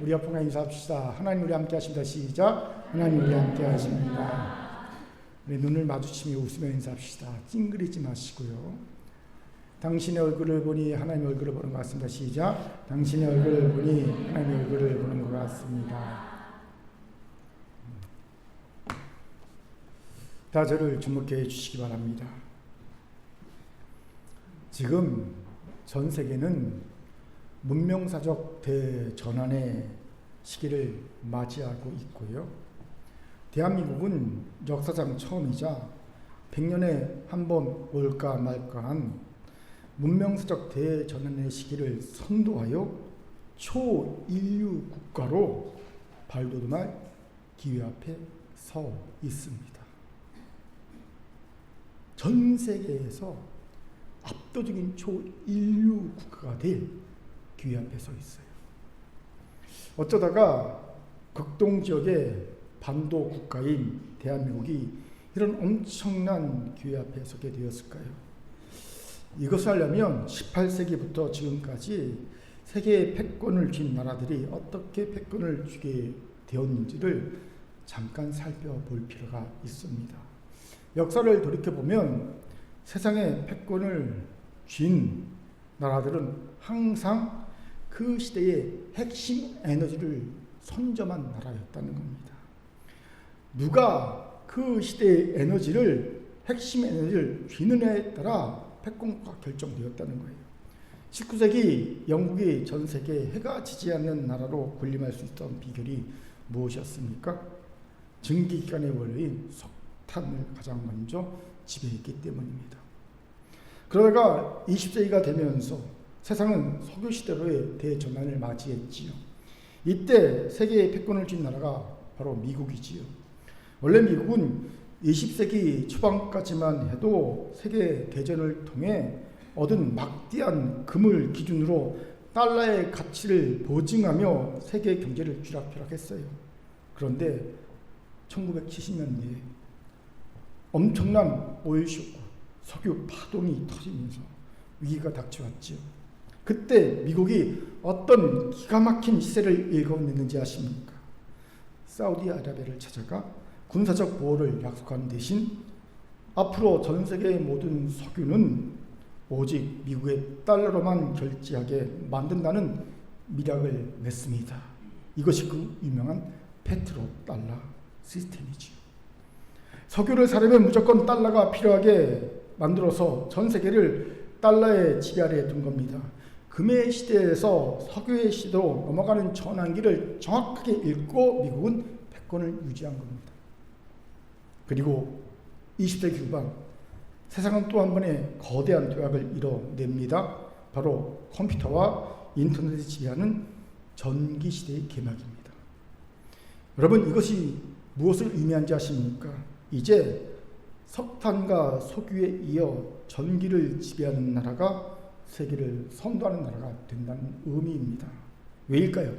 우리 옆분과 인사합시다. 하나님 우리 함께 하십니다. 시작. 하나님 우리 함께 하십니다. 우리 눈을 마주치며 웃으며 인사합시다. 찡그리지 마시고요. 당신의 얼굴을 보니 하나님의 얼굴을 보는 것 같습니다. 시작. 당신의 얼굴을 보니 하나님의 얼굴을 보는 것 같습니다. 다 저를 주목해 주시기 바랍니다. 지금 전 세계는 문명사적 대전환의 시기를 맞이하고 있고요. 대한민국은 역사상 처음이자 100년에 한 번 올까 말까한 문명사적 대전환의 시기를 선도하여 초인류 국가로 발돋움할 기회 앞에 서 있습니다. 전 세계에서 압도적인 초인류 국가가 될 기회 앞에 서 있어요. 어쩌다가 극동지역의 반도 국가인 대한민국이 이런 엄청난 기회 앞에 서게 되었을까요? 이것을 하려면 18세기부터 지금까지 세계의 패권을 쥔 나라들이 어떻게 패권을 쥐게 되었는지를 잠깐 살펴볼 필요가 있습니다. 역사를 돌이켜보면 세상의 패권을 쥔 나라들은 항상 그 시대의 핵심 에너지를 선점한 나라였다는 겁니다. 누가 그 시대의 에너지를, 핵심 에너지를 쥐느냐에 따라 패권과 결정되었다는 거예요. 19세기 영국이 전 세계에 해가 지지 않는 나라로 군림할 수 있던 비결이 무엇이었습니까? 증기기관의 원리인 석탄을 가장 먼저 지배했기 때문입니다. 그러다가 20세기가 되면서 세상은 석유 시대로의 대전환을 맞이했지요. 이때 세계의 패권을 쥔 나라가 바로 미국이지요. 원래 미국은 20세기 초반까지만 해도 세계 대전을 통해 얻은 막대한 금을 기준으로 달러의 가치를 보증하며 세계 경제를 쥐락펴락했어요. 그런데 1970년대에 엄청난 오일쇼크, 석유 파동이 터지면서 위기가 닥쳐왔지요. 그때 미국이 어떤 기가 막힌 시세를 일궈냈는지 아십니까? 사우디아라비아를 찾아가 군사적 보호를 약속한 대신 앞으로 전 세계의 모든 석유는 오직 미국의 달러로만 결제하게 만든다는 밀약을 맺습니다. 이것이 그 유명한 페트로 달러 시스템이지요. 석유를 사려면 무조건 달러가 필요하게 만들어서 전 세계를 달러의 지배 아래에 둔 겁니다. 금의 시대에서 석유의 시대로 넘어가는 전환기를 정확하게 읽고 미국은 패권을 유지한 겁니다. 그리고 20세기 후반 세상은 또 한 번의 거대한 도약을 이뤄냅니다. 바로 컴퓨터와 인터넷이 지배하는 전기시대의 개막입니다. 여러분, 이것이 무엇을 의미하는지 아십니까? 이제 석탄과 석유에 이어 전기를 지배하는 나라가 세계를 선도하는 나라가 된다는 의미입니다. 왜일까요?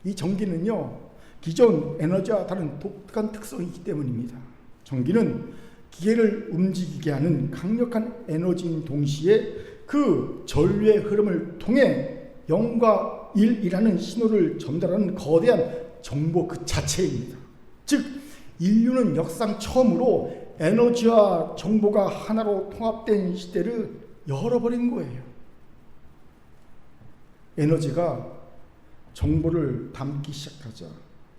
이 전기는요, 기존 에너지와 다른 독특한 특성이 있기 때문입니다. 전기는 기계를 움직이게 하는 강력한 에너지인 동시에 그 전류의 흐름을 통해 0과 1이라는 신호를 전달하는 거대한 정보 그 자체입니다. 즉, 인류는 역사상 처음으로 에너지와 정보가 하나로 통합된 시대를 열어버린 거예요. 에너지가 정보를 담기 시작하자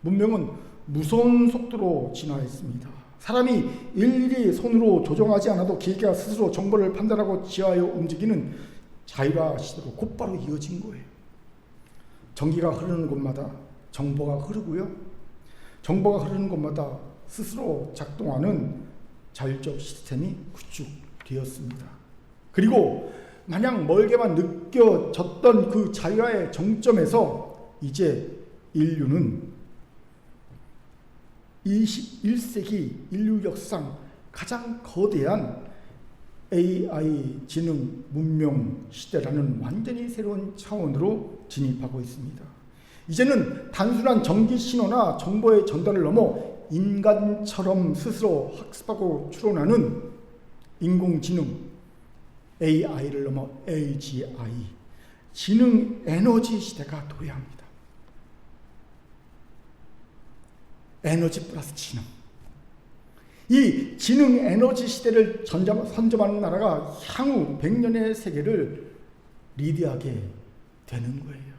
문명은 무서운 속도로 진화했습니다. 사람이 일일이 손으로 조정하지 않아도 기계가 스스로 정보를 판단하고 지하여 움직이는 자율화 시대로 곧바로 이어진 거예요. 전기가 흐르는 곳마다 정보가 흐르고요. 정보가 흐르는 곳마다 스스로 작동하는 자율적 시스템이 구축되었습니다. 그리고 마냥 멀게만 느껴졌던 그 자율화의 정점에서 이제 인류는 21세기 인류 역사상 가장 거대한 AI 지능 문명 시대라는 완전히 새로운 차원으로 진입하고 있습니다. 이제는 단순한 전기 신호나 정보의 전달을 넘어 인간처럼 스스로 학습하고 추론하는 인공지능 AI를 넘어 AGI 지능 에너지 시대가 도래합니다. 에너지 플러스 지능. 이 지능 에너지 시대를 선점하는 나라가 향후 100년의 세계를 리드하게 되는 거예요.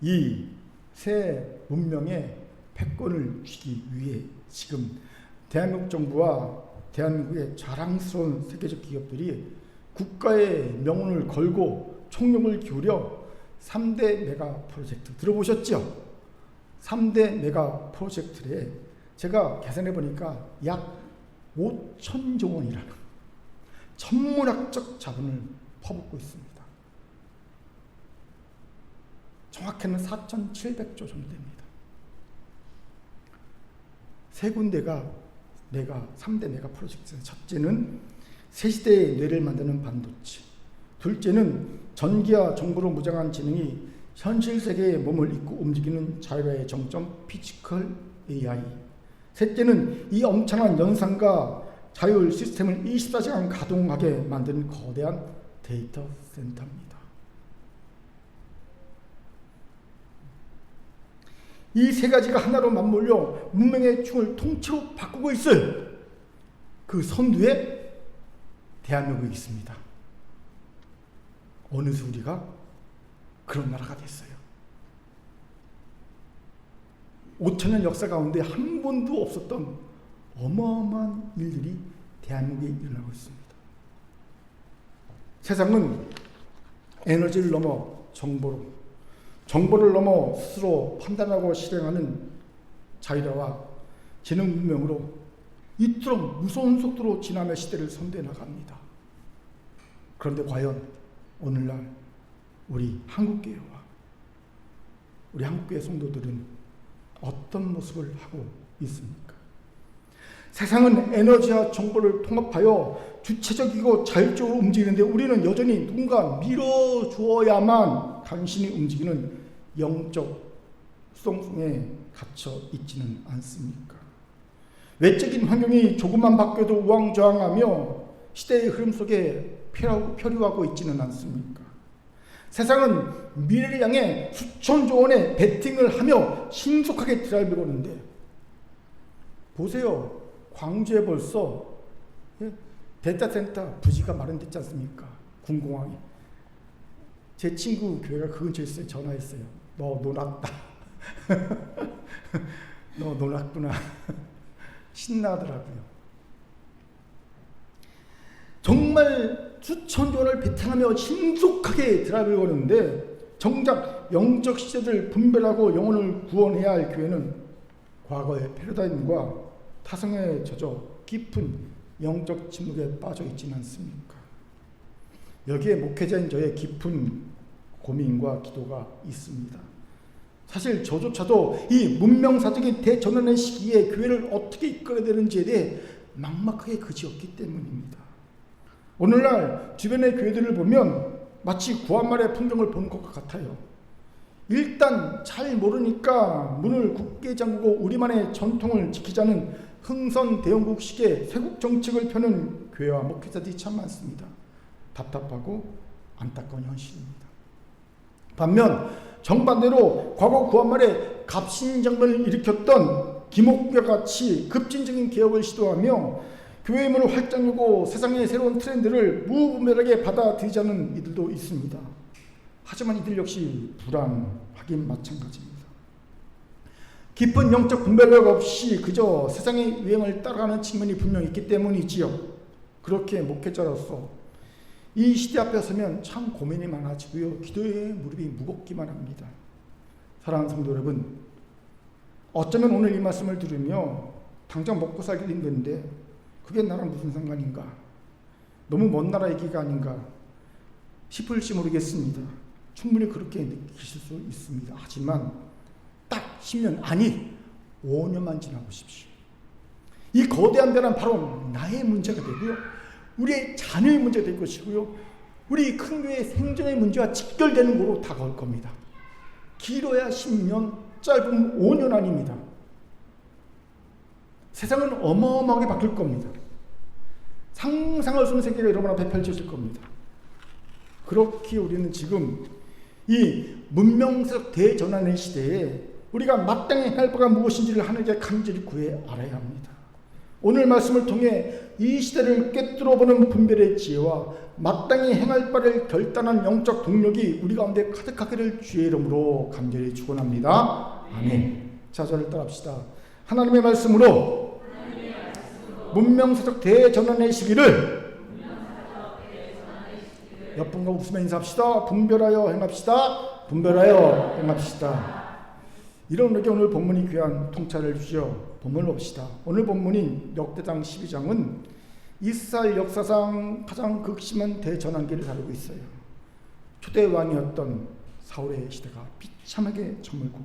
이 새 문명의 패권을 쥐기 위해 지금 대한민국 정부와 대한민국의 자랑스러운 세계적 기업들이 국가의 명운을 걸고 총력을 기울여 3대 메가 프로젝트 들어보셨죠? 3대 메가 프로젝트에 제가 계산해 보니까 약 5천조 원이라는 천문학적 자본을 퍼붓고 있습니다. 정확히는 4,700조 정도 됩니다. 세 군데가 3대 메가 프로젝트. 첫째는 새 시대의 뇌를 만드는 반도체. 둘째는 전기와 정보로 무장한 지능이 현실 세계의 몸을 잇고 움직이는 자율의 정점 피지컬 AI. 셋째는 이 엄청난 연산과 자율 시스템을 24시간 가동하게 만드는 거대한 데이터 센터입니다. 이 세 가지가 하나로 맞물려 문명의 충을 통째로 바꾸고 있을 그 선두에 대한민국이 있습니다. 어느새 우리가 그런 나라가 됐어요. 5천년 역사 가운데 한 번도 없었던 어마어마한 일들이 대한민국에 일어나고 있습니다. 세상은 에너지를 넘어 정보를 넘어 스스로 판단하고 실행하는 자율화와 지능 문명으로 이토록 무서운 속도로 진화의 시대를 선도해 나갑니다. 그런데 과연 오늘날 우리 한국교회와 우리 한국교회 성도들은 어떤 모습을 하고 있습니까? 세상은 에너지와 정보를 통합하여 주체적이고 자율적으로 움직이는데 우리는 여전히 누군가 밀어주어야만 간신히 움직이는 영적 수동성에 갇혀 있지는 않습니까? 외적인 환경이 조금만 바뀌어도 우왕좌왕하며 시대의 흐름 속에 표류하고 있지는 않습니까? 세상은 미래를 향해 수천조 원의 베팅을 하며 신속하게 드라이브를 오는데 보세요. 광주에 벌써 데이터센터 부지가 마련됐지 않습니까? 군공항에. 제 친구 교회가 그 근처에 있어요. 전화했어요. 너 놀았다. 너 놀았구나. 신나더라고요. 정말 수천조 원을 베팅하며 신속하게 드라이브를 오는데 정작 영적 시대를 분별하고 영혼을 구원해야 할 교회는 과거의 패러다임과 타성에 젖어 깊은 영적 침묵에 빠져 있지는 않습니까? 여기에 목회자인 저의 깊은 고민과 기도가 있습니다. 사실 저조차도 이 문명사적인 대전환의 시기에 교회를 어떻게 이끌어야 되는지에 대해 막막하게 그지없기 때문입니다. 오늘날 주변의 교회들을 보면 마치 구한말의 풍경을 보는 것과 같아요. 일단 잘 모르니까 문을 굳게 잠그고 우리만의 전통을 지키자는 흥선대원국식의 세국 정책을 펴는 교회와 목회자들이 참 많습니다. 답답하고 안타까운 현실입니다. 반면 정반대로 과거 구한말에 갑신정변을 일으켰던 김옥과 같이 급진적인 개혁을 시도하며 교회의 문을 활짝 열고 세상의 새로운 트렌드를 무분별하게 받아들이자는 이들도 있습니다. 하지만 이들 역시 불안하긴 마찬가지입니다. 깊은 영적 분별력 없이 그저 세상의 유행을 따라가는 측면이 분명히 있기 때문이지요. 그렇게 목회자로서 이 시대 앞에 서면 참 고민이 많아지고요. 기도의 무릎이 무겁기만 합니다. 사랑하는 성도 여러분, 어쩌면 오늘 이 말씀을 들으며 당장 먹고 살기 힘든데 그게 나랑 무슨 상관인가? 너무 먼 나라 얘기가 아닌가 싶을지 모르겠습니다. 충분히 그렇게 느끼실 수 있습니다. 하지만 딱 10년 아니 5년만 지나보십시오. 이 거대한 변화는 바로 나의 문제가 되고요. 우리의 자녀의 문제가 될 것이고요. 우리 큰 교회의 생존의 문제와 직결되는 거로 다가올 겁니다. 길어야 10년, 짧으면 5년 아닙니다. 세상은 어마어마하게 바뀔 겁니다. 상상할 수 없는 세계가 여러분 앞에 펼쳐질 겁니다. 그렇게 우리는 지금 이 문명적 대전환의 시대에 우리가 마땅히 할 바가 무엇인지를 하나님께 간절히 구해 알아야 합니다. 오늘 말씀을 통해 이 시대를 꿰뚫어보는 분별의 지혜와 마땅히 행할 바를 결단한 영적 동력이 우리 가운데 가득하기를 주의 이름으로 간절히 축원합니다. 아멘. 자, 저를 따라합시다. 하나님의 말씀으로 문명사적 대전환의 시기를 옆분과 웃으며 인사합시다. 분별하여 행합시다. 분별하여 행합시다. 이런 의견 오늘 본문이 귀한 통찰을 주죠. 본문을 봅시다. 오늘 본문인 역대장 12장은 이스라엘 역사상 가장 극심한 대전환기를 다루고 있어요. 초대 왕이었던 사울의 시대가 비참하게 저물고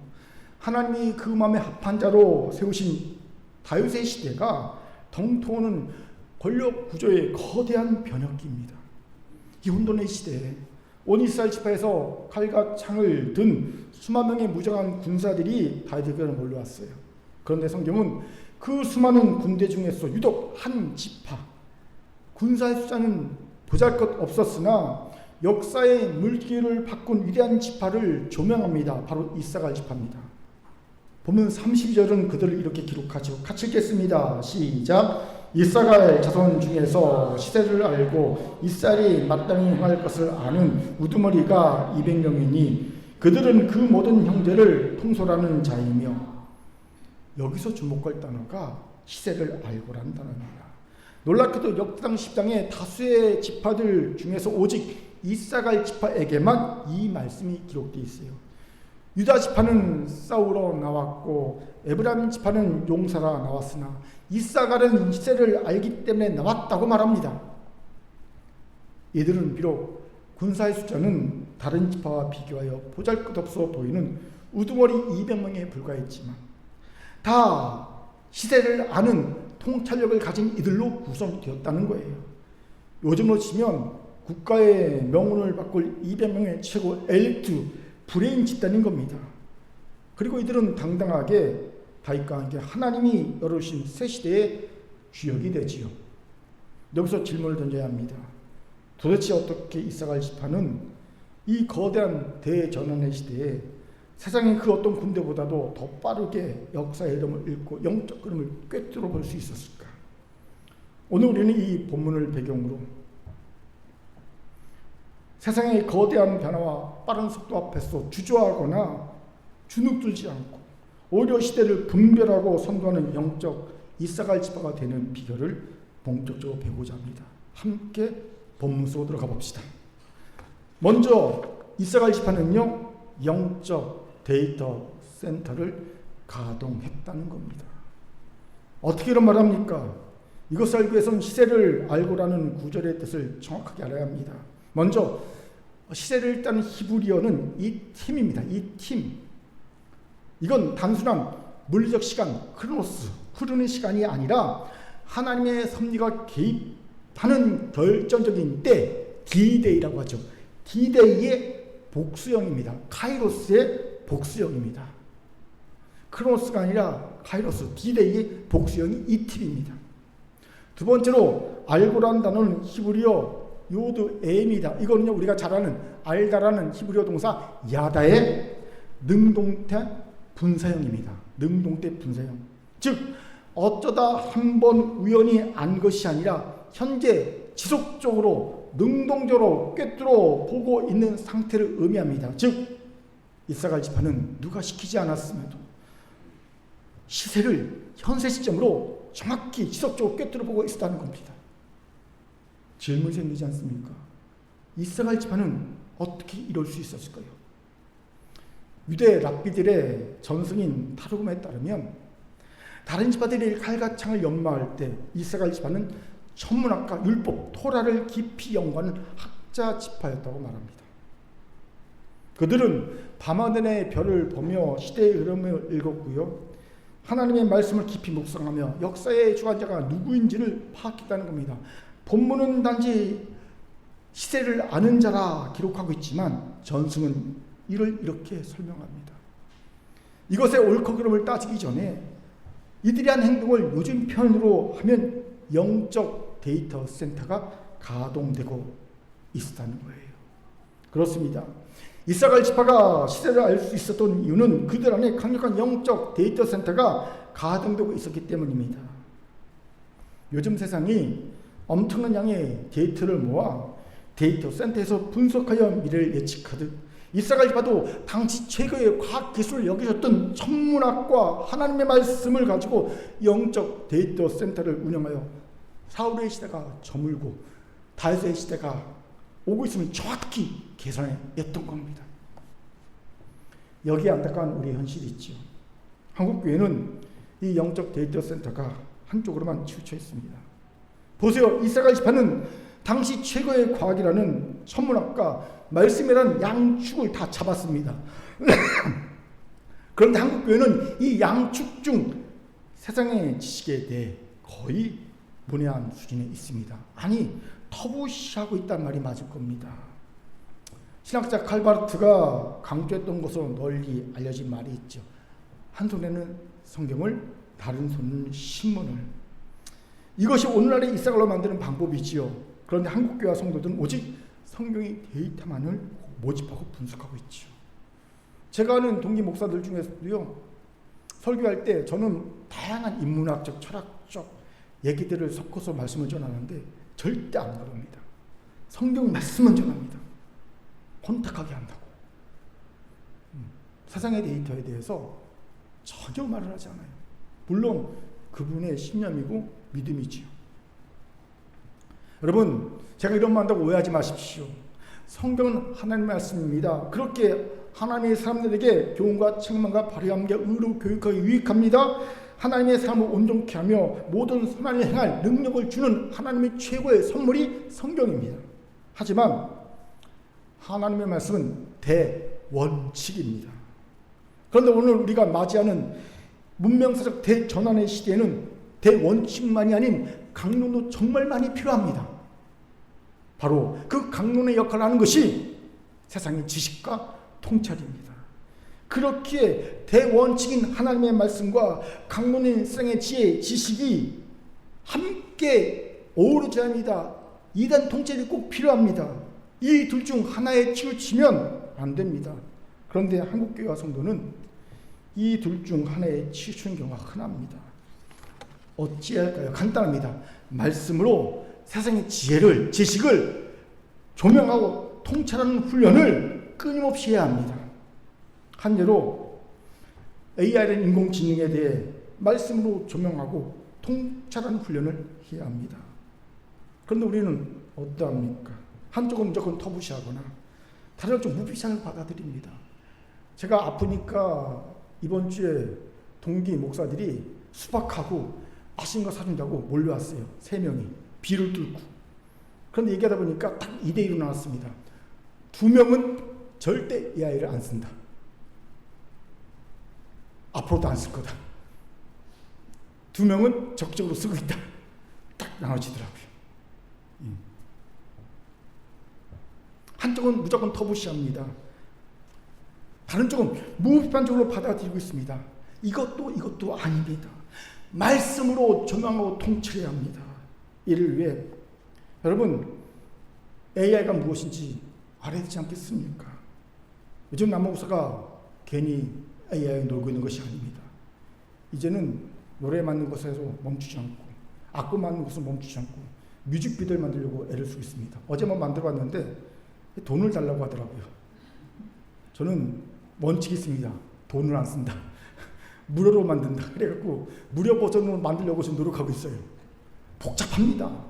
하나님이 그 마음에 합한 자로 세우신 다윗의 시대가 덩토는 권력 구조의 거대한 변혁기입니다. 이 혼돈의 시대에 온 이스라엘 지파에서 칼과 창을 든 수만 명의 무장한 군사들이 다윗에게 몰려왔어요. 그런데 성경은 그 수많은 군대 중에서 유독 한 지파, 군사의 숫자는 보잘것 없었으나 역사의 물기를 바꾼 위대한 지파를 조명합니다. 바로 이사갈 지파입니다. 보면 32절은 그들을 이렇게 기록하죠. 같이 읽겠습니다. 시작. 이사갈 자손 중에서 시세를 알고 이스라엘이 마땅히 행할 것을 아는 우두머리가 200명이니 그들은 그 모든 형제를 통솔하는 자이며, 여기서 주목할 단어가 시세를 알고라는 단어입니다. 놀랍게도 역대상 10장의 다수의 지파들 중에서 오직 이사갈 지파에게만 이 말씀이 기록되어 있어요. 유다 지파는 싸우러 나왔고 에브라임 지파는 용사라 나왔으나 이사갈은 시세를 알기 때문에 나왔다고 말합니다. 이들은 비록 군사의 숫자는 다른 지파와 비교하여 보잘것없어 보이는 우두머리 200명에 불과했지만 다 시세를 아는 통찰력을 가진 이들로 구성되었다는 거예요. 요즘으로 치면 국가의 명운을 바꿀 200명의 최고 엘리트 브레인 집단인 겁니다. 그리고 이들은 당당하게 다윗과 함께 하나님이 열어주신 새 시대의 주역이 되지요. 여기서 질문을 던져야 합니다. 도대체 어떻게 이사갈 지파는 이 거대한 대전환의 시대에 세상의 그 어떤 군대보다도 더 빠르게 역사의 흐름을 읽고 영적 흐름을 꿰뚫어 볼 수 있었을까? 오늘 우리는 이 본문을 배경으로 세상의 거대한 변화와 빠른 속도 앞에서 주저하거나 주눅들지 않고 오히려 시대를 분별하고 선도하는 영적 이사갈 지파가 되는 비결을 본격적으로 배우고자 합니다. 함께 본문 속으로 들어가 봅시다. 먼저 이사갈 지파는요, 영적 데이터 센터를 가동했다는 겁니다. 어떻게 이런 말을 합니까? 이것을 알기 위해서는 시세를 알고라는 구절의 뜻을 정확하게 알아야 합니다. 먼저 시세를 읽다는 히브리어는 이 팀입니다. 이 팀. 이건 단순한 물리적 시간, 크로노스, 흐르는 시간이 아니라 하나님의 섭리가 개입하는 결정적인 때, D-Day라고 하죠. D-Day의 복수형입니다. 카이로스의 복수형입니다. 크로노스가 아니라 카이로스, D-Day의 복수형이 이 팀입니다. 두 번째로 알고라는 단어는 히브리어 요드 에입니다. 이거는요, 우리가 잘 아는 알다라는 히브리어 동사 야다의 능동태 분사형입니다. 능동태 분사형. 즉 어쩌다 한 번 우연히 안 것이 아니라 현재 지속적으로 능동적으로 꿰뚫어 보고 있는 상태를 의미합니다. 즉 이사갈 지파는 누가 시키지 않았음에도 시세를 현세 시점으로 정확히 지속적으로 꿰뚫어 보고 있었다는 겁니다. 질문이 생기지 않습니까? 이사갈 지파는 어떻게 이럴 수 있었을까요? 유대 랍비들의 전승인 타르굼에 따르면 다른 지파들이 칼과 창을 연마할 때 이사갈 지파는 천문학과 율법, 토라를 깊이 연구하는 학자 지파였다고 말합니다. 그들은 밤하늘의 별을 보며 시대의 흐름을 읽었고요, 하나님의 말씀을 깊이 묵상하며 역사의 주관자가 누구인지를 파악했다는 겁니다. 본문은 단지 시세를 아는 자라 기록하고 있지만 전승은 이를 이렇게 설명합니다. 이것의 옳고 그름을 따지기 전에 이들이 한 행동을 요즘 표현으로 하면 영적 데이터 센터가 가동되고 있었다는 거예요. 그렇습니다. 이사갈 지파가 시대를 알 수 있었던 이유는 그들 안에 강력한 영적 데이터 센터가 가동되고 있었기 때문입니다. 요즘 세상이 엄청난 양의 데이터를 모아 데이터 센터에서 분석하여 미래를 예측하듯 이사갈 지파도 당시 최고의 과학기술을 여기셨던 천문학과 하나님의 말씀을 가지고 영적 데이터 센터를 운영하여 사울의 시대가 저물고 다윗의 시대가 오고 있음을 정확히 계산했던 겁니다. 여기에 안타까운 우리의 현실이 있죠. 한국교회는 이 영적 데이터 센터가 한쪽으로만 치우쳐 있습니다. 보세요. 이사갈 지파는 당시 최고의 과학이라는 천문학과 말씀이라는 양축을 다 잡았습니다. 그런데 한국교회는 이 양축 중 세상의 지식에 대해 거의 문외한 수준에 있습니다. 아니, 터부시하고 있단 말이 맞을 겁니다. 신학자 칼바르트가 강조했던 것으로 널리 알려진 말이 있죠. 한 손에는 성경을, 다른 손은 신문을. 이것이 오늘날의 이사갈로 만드는 방법이지요. 그런데 한국교회 성도들은 오직 성경의 데이터만을 모집하고 분석하고 있죠. 제가 아는 동기 목사들 중에서도요, 설교할 때 저는 다양한 인문학적, 철학적 얘기들을 섞어서 말씀을 전하는데 절대 안 그럽니다. 성경 말씀만 전합니다. 혼탁하게 한다고. 세상의 데이터에 대해서 전혀 말을 하지 않아요. 물론 그분의 신념이고 믿음이지요. 여러분, 제가 이런 말 한다고 오해하지 마십시오. 성경은 하나님의 말씀입니다. 그렇게 하나님의 사람들에게 교훈과 책망과 발휘함과 의로 교육하기 유익합니다. 하나님의 삶을 온전케 하며 모든 선한을 행할 능력을 주는 하나님의 최고의 선물이 성경입니다. 하지만 하나님의 말씀은 대원칙입니다. 그런데 오늘 우리가 맞이하는 문명사적 대전환의 시대에는 대원칙만이 아닌 강론도 정말 많이 필요합니다. 바로 그 강론의 역할을 하는 것이 세상의 지식과 통찰입니다. 그렇기에 대원칙인 하나님의 말씀과 강론인 세상의 지혜, 지식이 함께 어우러져야 합니다. 이단 통찰이 꼭 필요합니다. 이 둘 중 하나에 치우치면 안 됩니다. 그런데 한국교회와 성도는 이 둘 중 하나에 치우치는 경우가 흔합니다. 어찌할까요? 간단합니다. 말씀으로 세상의 지혜를, 지식을 조명하고 통찰하는 훈련을 끊임없이 해야 합니다. 한 예로 AI는 인공지능에 대해 말씀으로 조명하고 통찰하는 훈련을 해야 합니다. 그런데 우리는 어떠합니까? 한쪽은 무조건 터부시하거나 다른 한쪽 무비상을 받아들입니다. 제가 아프니까 이번 주에 동기 목사들이 수박하고 맛있는 거 사준다고 몰려왔어요. 3명이 비를 뚫고. 그런데 얘기하다 보니까 딱 2대2로 나왔습니다. 2명은 절대 AI를 안 쓴다. 앞으로도 안 쓸 거다. 2명은 적극적으로 쓰고 있다. 딱 나눠지더라고요. 한쪽은 무조건 터부시합니다. 다른 쪽은 무비판적으로 받아들이고 있습니다. 이것도 아닙니다. 말씀으로 조명하고 통찰해야 합니다. 이를 위해 여러분, AI가 무엇인지 알아야 되지 않겠습니까? 요즘 남모사가 괜히 AI에 놀고 있는 것이 아닙니다. 이제는 노래 만든 것에서 멈추지 않고 악보 만든 것을 멈추지 않고 뮤직비디오를 만들려고 애를 쓰고 있습니다. 어제만 만들어봤는데 돈을 달라고 하더라고요. 저는 원칙이 있습니다. 돈을 안 쓴다. 무료로 만든다. 그래갖고 무료 버전으로 만들려고 지금 노력하고 있어요. 복잡합니다.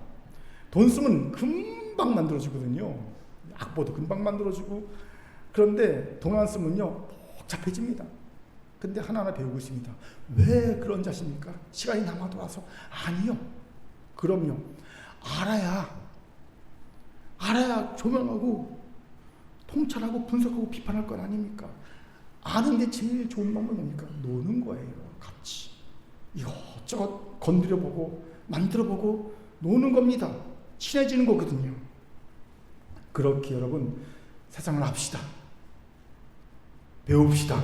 돈 쓰면 금방 만들어지거든요. 악보도 금방 만들어지고. 그런데 돈 안 쓰면요 복잡해집니다. 근데 하나하나 배우고 있습니다. 왜 그런지 아십니까? 시간이 남아 돌아서. 아니요. 그럼요. 알아야 조명하고 통찰하고 분석하고 비판할 건 아닙니까? 아는데 제일 좋은 방법은 뭡니까? 노는 거예요. 같이 이것저것 건드려보고 만들어보고 노는 겁니다. 친해지는 거거든요. 그렇게 여러분 세상을 합시다. 배웁시다.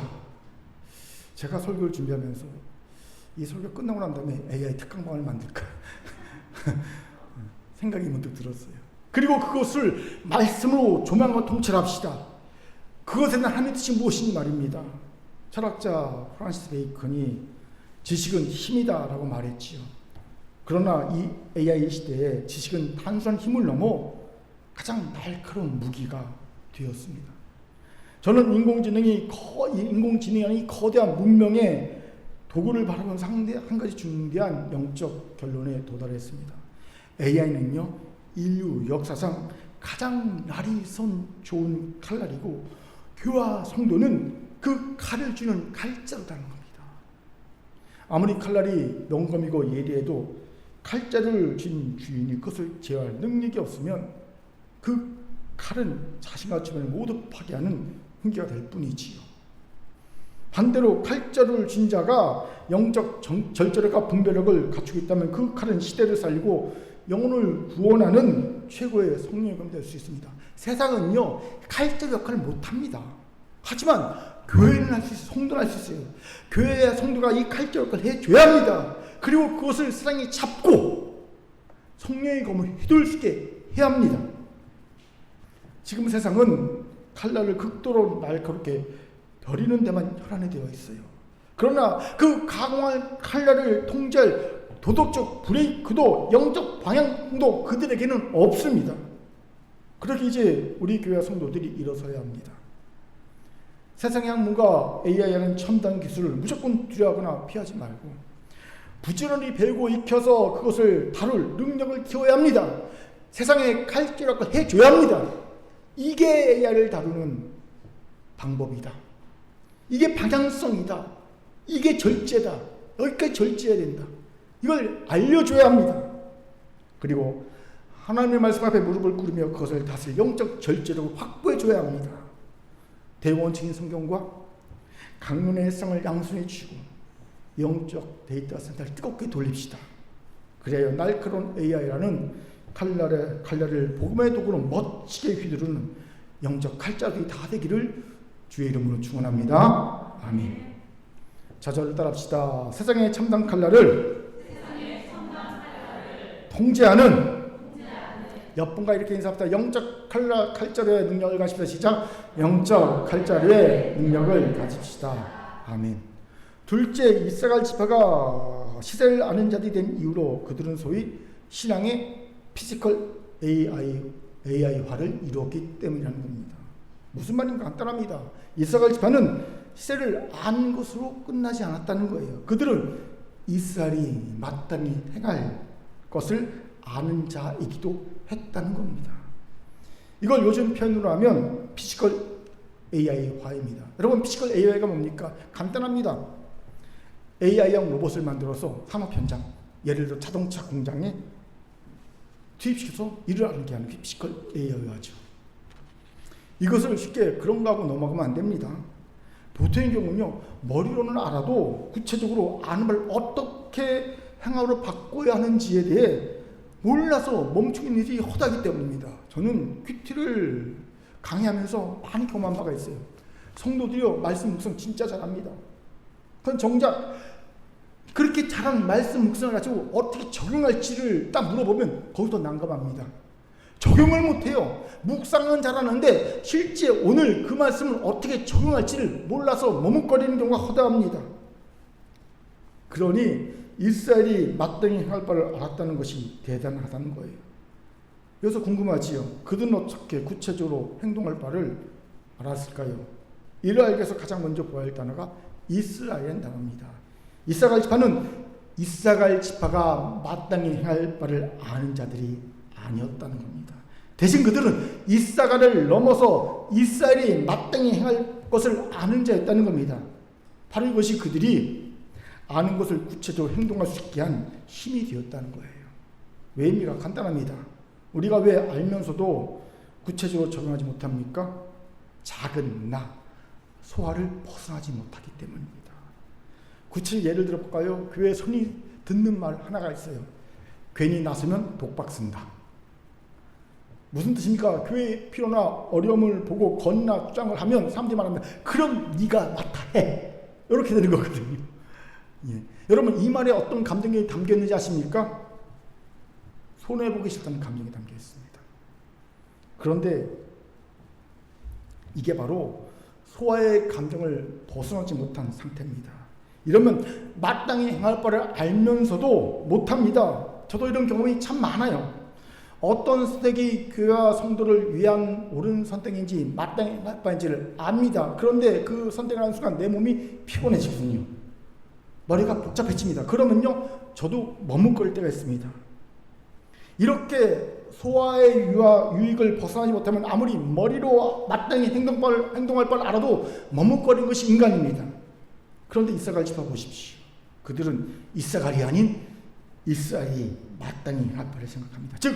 제가 설교를 준비하면서 이 설교 끝나고 난 다음에 AI 특강방을 만들까 생각이 문득 들었어요. 그리고 그것을 말씀으로 조명하고 통찰합시다. 그것에 대한 하나님의 뜻이 무엇인지 말입니다. 철학자 프란시스 베이컨이 지식은 힘이다라고 말했지요. 그러나 이 AI 시대에 지식은 단순한 힘을 넘어 가장 날카로운 무기가 되었습니다. 저는 인공지능이 거대한 문명의 도구를 바라보면서 한 가지 중대한 영적 결론에 도달했습니다. AI는요, 인류 역사상 가장 날이 선 좋은 칼날이고, 교회와 성도는 그 칼을 쥐는 칼자루라는 겁니다. 아무리 칼날이 영검이고 예리해도 칼자루를 쥔 주인이 그것을 제어할 능력이 없으면 그 칼은 자신과 주변을 모두 파괴하는 흉기가 될 뿐이지요. 반대로 칼자루를 쥔 자가 영적 절제력과 분별력을 갖추고 있다면 그 칼은 시대를 살리고 영혼을 구원하는 최고의 성령이 될 수 있습니다. 세상은요, 칼자루 역할을 못합니다. 하지만 교회는 할 수 있어요. 성도는 할 수 있어요. 교회와 성도가 이 칼자루 역할을 해줘야 합니다. 그리고 그것을 세상이 잡고 성령의 검을 휘둘 수 있게 해야 합니다. 지금 세상은 칼날을 극도로 날카롭게 버리는 데만 혈안되어 있어요. 그러나 그 강한 칼날을 통제할 도덕적 브레이크도 영적 방향도 그들에게는 없습니다. 그렇게 이제 우리 교회 성도들이 일어서야 합니다. 세상의 학문과 AI라는 첨단 기술을 무조건 두려워하거나 피하지 말고 부지런히 배우고 익혀서 그것을 다룰 능력을 키워야 합니다. 세상에 칼질을 해줘야 합니다. 이게 AI를 다루는 방법이다. 이게 방향성이다. 이게 절제다. 여기까지 절제해야 된다. 이걸 알려줘야 합니다. 그리고 하나님의 말씀 앞에 무릎을 꿇으며 그것을 다스릴 영적 절제력을 확보해줘야 합니다. 대원칙인 성경과 강론의 일상을 양손에 쥐고 영적 데이터 센터를 뜨겁게 돌립시다. 그래야 날카로운 AI라는 칼날을 복음의 도구로 멋지게 휘두르는 영적 칼자루들이 다 되기를 주의 이름으로 축원합니다. 아멘. 자절을 따라합시다. 세상의 첨단 칼날을 통제하는 옆분과 이렇게 인사합시다. 영적 칼자루의 능력을 가집시다. 시작. 영적 칼자루의 능력을 가집시다. 아멘. 둘째, 이스라엘 지파가 시세를 아는 자들이 된 이후로 그들은 소위 신앙의 피지컬 AI화를 이루었기 때문이라는 겁니다. 무슨 말인가 간단합니다. 이스라엘 지파는 시세를 아는 것으로 끝나지 않았다는 거예요. 그들은 이스라엘이 마땅히 행할 것을 아는 자이기도 했다는 겁니다. 이걸 요즘 표현으로 하면 피지컬 AI화입니다. 여러분, 피지컬 AI가 뭡니까? 간단합니다. AI형 로봇을 만들어서 산업 현장, 예를 들어 자동차 공장에 투입시켜서 일을 하게 하는 게 피지컬 AI화죠. 이것을 쉽게 그런가 하고 넘어가면 안 됩니다. 보통의 경우는요, 머리로는 알아도 구체적으로 아는 걸 어떻게 행하로 바꿔야 하는지에 대해 몰라서 멈추고 있는 일이 허다기 때문입니다. 저는 큐티를 강의하면서 많이 경험한 바가 있어요. 성도들이요, 말씀 묵상 진짜 잘합니다. 그건 정작 그렇게 잘한 말씀 묵상을 가지고 어떻게 적용할지를 딱 물어보면 거기서 난감합니다. 적용을 못해요. 묵상은 잘하는데 실제 오늘 그 말씀을 어떻게 적용할지를 몰라서 머뭇거리는 경우가 허다합니다. 그러니 이스라엘이 마땅히 행할 바를 알았다는 것이 대단하다는 거예요. 그래서 궁금하지요. 그들은 어떻게 구체적으로 행동할 바를 알았을까요? 이를 알기 위해서 가장 먼저 보아야 할 단어가 이스라엘이라는 단어입니다. 이스라엘 지파가 마땅히 행할 바를 아는 자들이 아니었다는 겁니다. 대신 그들은 이스라엘을 넘어서 이스라엘이 마땅히 행할 것을 아는 자였다는 겁니다. 바로 이것이 그들이 아는 것을 구체적으로 행동할 수 있게 한 힘이 되었다는 거예요. 왜입니까? 간단합니다. 우리가 왜 알면서도 구체적으로 적용하지 못합니까? 작은 나, 소화를 벗어나지 못하기 때문입니다. 구체적 예를 들어볼까요? 교회에 손이 듣는 말 하나가 있어요. 괜히 나서면 독박 쓴다. 무슨 뜻입니까? 교회의 필요나 어려움을 보고 건의나 주장을 하면 사람들이 말합니다. 그럼 네가 맡아 해. 이렇게 되는 거거든요. 예. 여러분, 이 말에 어떤 감정이 담겨 있는지 아십니까? 손해보기 싫다는 감정이 담겨 있습니다. 그런데 이게 바로 소아의 감정을 벗어나지 못한 상태입니다. 이러면 마땅히 행할 바를 알면서도 못합니다. 저도 이런 경험이 참 많아요. 어떤 선택이 교회와 성도를 위한 옳은 선택인지 마땅히 행할 바인지를 압니다. 그런데 그 선택을 하는 순간 내 몸이 피곤해지거든요. 머리가 복잡해집니다. 그러면요, 저도 머뭇거릴 때가 있습니다. 이렇게 소아의 유익을 벗어나지 못하면 아무리 머리로 마땅히 행동할 바를 알아도 머뭇거리는 것이 인간입니다. 그런데 이사갈 집화 보십시오. 그들은 이사갈이 아닌 이스라엘이 마땅히 할 바를 생각합니다. 즉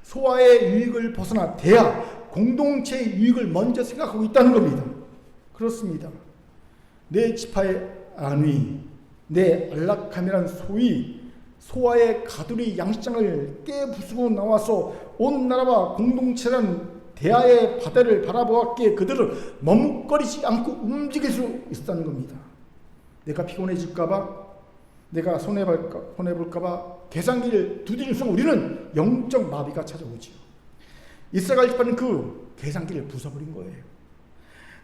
소아의 유익을 벗어나 대야 공동체의 유익을 먼저 생각하고 있다는 겁니다. 그렇습니다. 내 지파의 안위, 내 안락함이란 소위 소아의 가두리 양식장을 깨부수고 나와서 온 나라와 공동체란 대하의 바다를 바라보았기에 그들은 머뭇거리지 않고 움직일 수 있었다는 겁니다. 내가 피곤해질까봐, 내가 손해볼까봐 계산기를 두드리는 순간 우리는 영적 마비가 찾아오지요. 이스라엘 집안은 그 계산기를 부숴버린 거예요.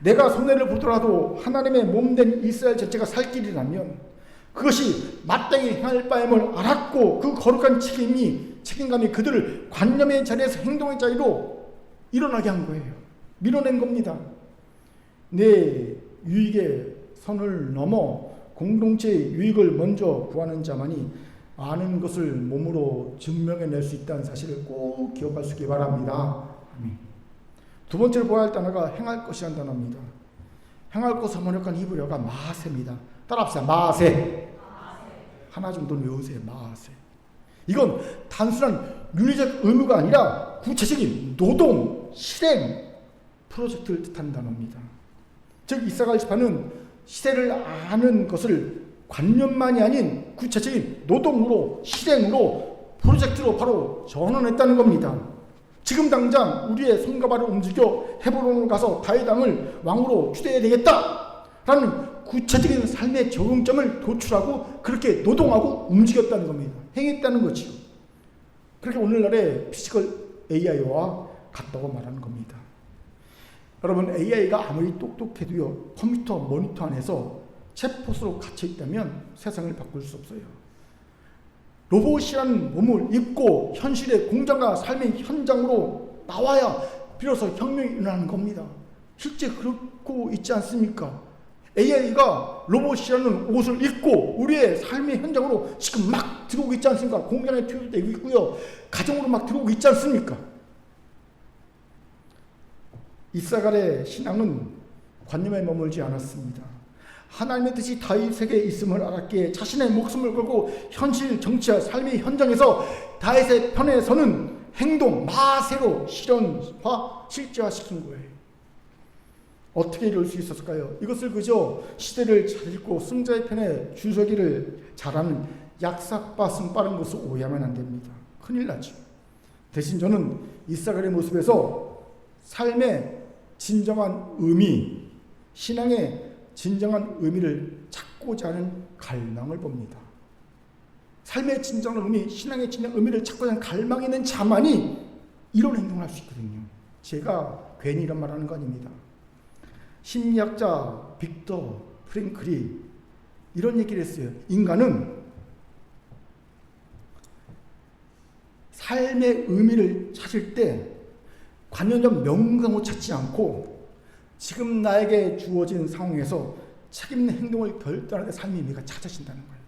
내가 손해를 보더라도 하나님의 몸된 이스라엘 전체가 살 길이라면 그것이 마땅히 행할 바임을 알았고 그 거룩한 책임감이 그들을 관념의 자리에서 행동의 자리로 일어나게 한 거예요. 밀어낸 겁니다. 내 유익의 선을 넘어 공동체의 유익을 먼저 구하는 자만이 아는 것을 몸으로 증명해낼 수 있다는 사실을 꼭 기억할 수 있기 바랍니다. 두 번째로 보아야 할 단어가 행할 것이라는 단어입니다. 행할 것 번역한 히브리어가 마세입니다. 따라합시다. 마세. 하나 정도는 외우세요. 마세. 이건 단순한 윤리적 의무가 아니라 구체적인 노동, 실행, 프로젝트를 뜻하는 단어입니다. 즉 이사갈 집안은 시대를 아는 것을 관념만이 아닌 구체적인 노동으로, 실행으로, 프로젝트로 바로 전환했다는 겁니다. 지금 당장 우리의 손과 발을 움직여 헤브론으로 가서 다윗 왕을 왕으로 추대해야 되겠다라는 구체적인 삶의 적용점을 도출하고 그렇게 노동하고 움직였다는 겁니다. 행했다는 거지요. 그렇게 오늘날의 피지컬 AI와 같다고 말하는 겁니다. 여러분, AI가 아무리 똑똑해도요, 컴퓨터 모니터 안에서 챗봇으로 갇혀 있다면 세상을 바꿀 수 없어요. 로봇이라는 몸을 입고 현실의 공장과 삶의 현장으로 나와야 비로소 혁명이 일어나는 겁니다. 실제 그렇고 있지 않습니까? AI가 로봇이라는 옷을 입고 우리의 삶의 현장으로 지금 막 들어오고 있지 않습니까? 공장에 투입되고 있고요. 가정으로 막 들어오고 있지 않습니까? 이사갈의 신앙은 관념에 머물지 않았습니다. 하나님의 뜻이 다윗에게 있음을 알았기에 자신의 목숨을 걸고 현실 정치와 삶의 현장에서 다윗의 편에 서는 행동, 마세로 실제화시킨 거예요. 어떻게 이룰 수 있었을까요? 이것을 그저 시대를 잘 읽고 승자의 편에 주서기를 잘하는 약삭빠슴 빠른 것을 오해하면 안 됩니다. 큰일 나죠. 대신 저는 이사갈의 모습에서 삶의 진정한 의미, 신앙의 진정한 의미를 찾고자 하는 갈망을 봅니다. 삶의 진정한 의미, 신앙의 진정한 의미를 찾고자 하는 갈망이 있는 자만이 이런 행동을 할 수 있거든요. 제가 괜히 이런 말 하는 거 아닙니다. 심리학자 빅터 프랭클이 이런 얘기를 했어요. 인간은 삶의 의미를 찾을 때 관념적 명강을 찾지 않고 지금 나에게 주어진 상황에서 책임 있는 행동을 결단할 때 삶의 의미가 찾아진다는 거예요.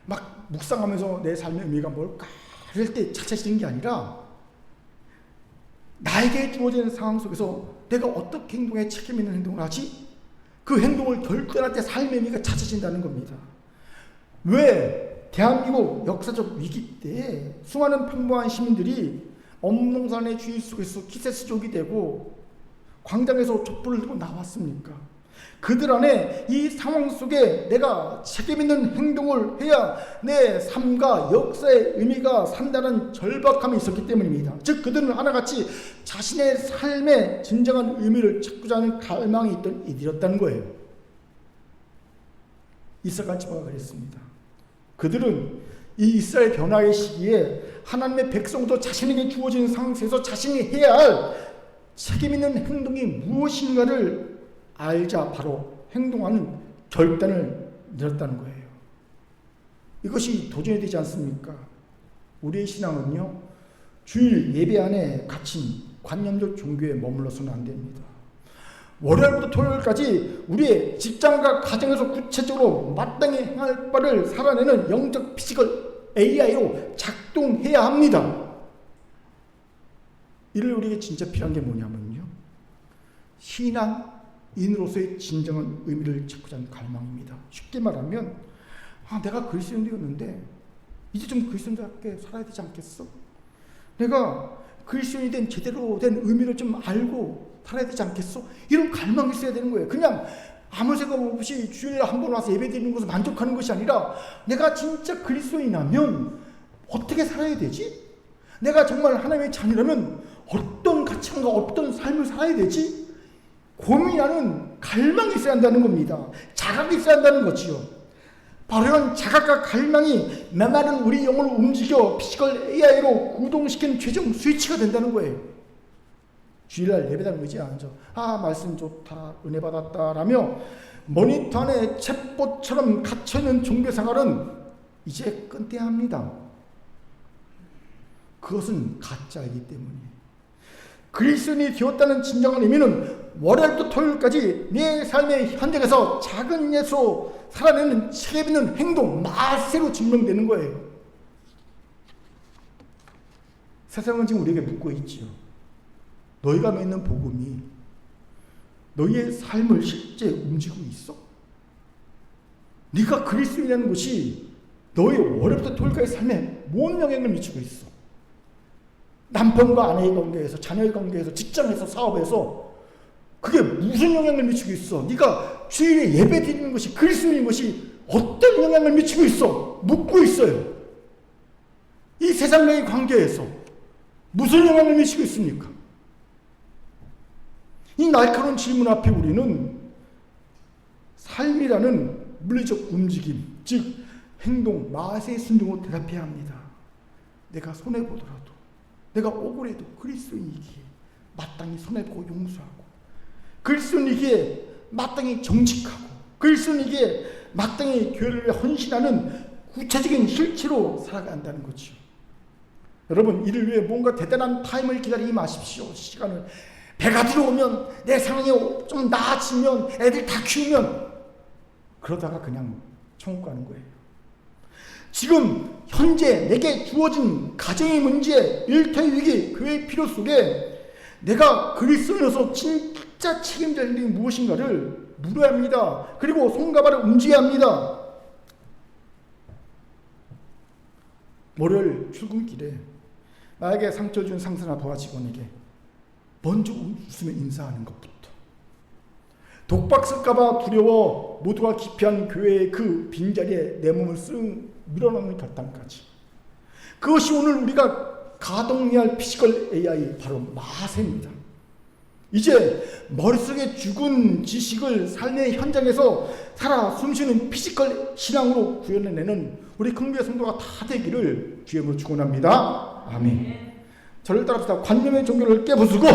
막 묵상하면서 내 삶의 의미가 뭘까 이럴 때 찾아지는 게 아니라 나에게 주어진 상황 속에서 내가 어떻게 행동에 책임 있는 행동을 하지? 그 행동을 결단할 때 삶의 의미가 찾아진다는 겁니다. 왜 대한민국 역사적 위기 때 수많은 평범한 시민들이 엄동산의 주의 속에서 키세스족이 되고 광장에서 촛불을 들고 나왔습니까? 그들 안에 이 상황 속에 내가 책임 있는 행동을 해야 내 삶과 역사의 의미가 산다는 절박함이 있었기 때문입니다. 즉 그들은 하나같이 자신의 삶의 진정한 의미를 찾고자 하는 갈망이 있던 이들이었다는 거예요. 이사갈 집화가 그랬습니다. 그들은 이 이스라엘 변화의 시기에 하나님의 백성도 자신에게 주어진 상황에서 자신이 해야 할 책임 있는 행동이 무엇인가를 알자 바로 행동하는 결단을 내렸다는 거예요. 이것이 도전이 되지 않습니까? 우리의 신앙은요, 주일 예배 안에 갇힌 관념적 종교에 머물러서는 안 됩니다. 월요일부터 토요일까지 우리의 직장과 가정에서 구체적으로 마땅히 행할 바를 살아내는 영적 피지컬 AI로 작동해야 합니다. 이를 우리에게 진짜 필요한 게 뭐냐면요, 신앙인으로서의 진정한 의미를 찾고자 하는 갈망입니다. 쉽게 말하면, 내가 그리스도인이었는데 이제 좀 그리스도인답게 살아야 되지 않겠어? 내가 그리스도인이 된 제대로 된 의미를 좀 알고 살아야 되지 않겠어? 이런 갈망이 있어야 되는 거예요. 그냥 아무 생각 없이 주일에 한 번 와서 예배 드리는 것을 만족하는 것이 아니라, 내가 진짜 그리스도인이라면 어떻게 살아야 되지? 내가 정말 하나님의 자녀라면 어떤 가치관과 어떤 삶을 살아야 되지? 고민하는 갈망이 있어야 한다는 겁니다. 자각이 있어야 한다는 거지요. 바로 이런 자각과 갈망이 메마른 우리 영혼을 움직여 피지컬 AI로 구동시키는 최종 스위치가 된다는 거예요. 주일날 예배당 의지 앉아, 말씀 좋다, 은혜 받았다 라며 모니터 안에 챗봇처럼 갇혀있는 종교생활은 이제 끊어야 합니다. 그것은 가짜이기 때문에. 그리스도인이 되었다는 진정한 의미는 월요일부터 토요일까지 내 삶의 현장에서 작은 예수로 살아내는 책임있는 행동, 마세로 증명되는 거예요. 세상은 지금 우리에게 묻고 있지요. 너희가 믿는 복음이 너희의 삶을 실제 움직이고 있어? 네가 그리스도인이라는 것이 너희 월요일부터 토요일까지 삶에 뭔 영향을 미치고 있어? 남편과 아내의 관계에서, 자녀의 관계에서, 직장에서, 사업에서 그게 무슨 영향을 미치고 있어? 네가 주일에 예배 드리는 것이, 그리스도인 것이 어떤 영향을 미치고 있어? 묻고 있어요. 이 세상 내의 관계에서 무슨 영향을 미치고 있습니까? 이 날카로운 질문 앞에 우리는 삶이라는 물리적 움직임, 즉 행동, 마세의 순종으로 대답해야 합니다. 내가 손해보더라도, 내가 억울해도 그리스도인이기에 마땅히 손해보고 용서하고, 그리스도인이기에 마땅히 정직하고, 그리스도인이기에 마땅히 교회를 위해 헌신하는 구체적인 실체로 살아간다는 거죠. 여러분, 이를 위해 뭔가 대단한 타임을 기다리지 마십시오. 시간을. 배가 들어오면, 내 상황이 좀 나아지면, 애들 다 키우면, 그러다가 그냥 천국 가는 거예요. 지금 현재 내게 주어진 가정의 문제, 일터의 위기, 교회의 필요 속에 내가 그리스도인으로서 진짜 책임질 일이 무엇인가를 물어야 합니다. 그리고 손과 발을 움직여야 합니다. 월요일 출근길에 나에게 상처 준 상사나 부하 직원에게 먼저 웃으며 인사하는 것부터, 독박 쓸까봐 두려워 모두가 기피한 교회의 그 빈자리에 내 몸을 쓱 밀어넣는 결단까지, 그것이 오늘 우리가 가동해야 할 피지컬 AI, 바로 마세입니다. 이제 머릿속에 죽은 지식을 삶의 현장에서 살아 숨쉬는 피지컬 신앙으로 구현해내는 우리 긍부의 성도가 다 되기를 주님으로 축원합니다. 아멘. 저를 따라합시다. 관념의 종교를 깨부수고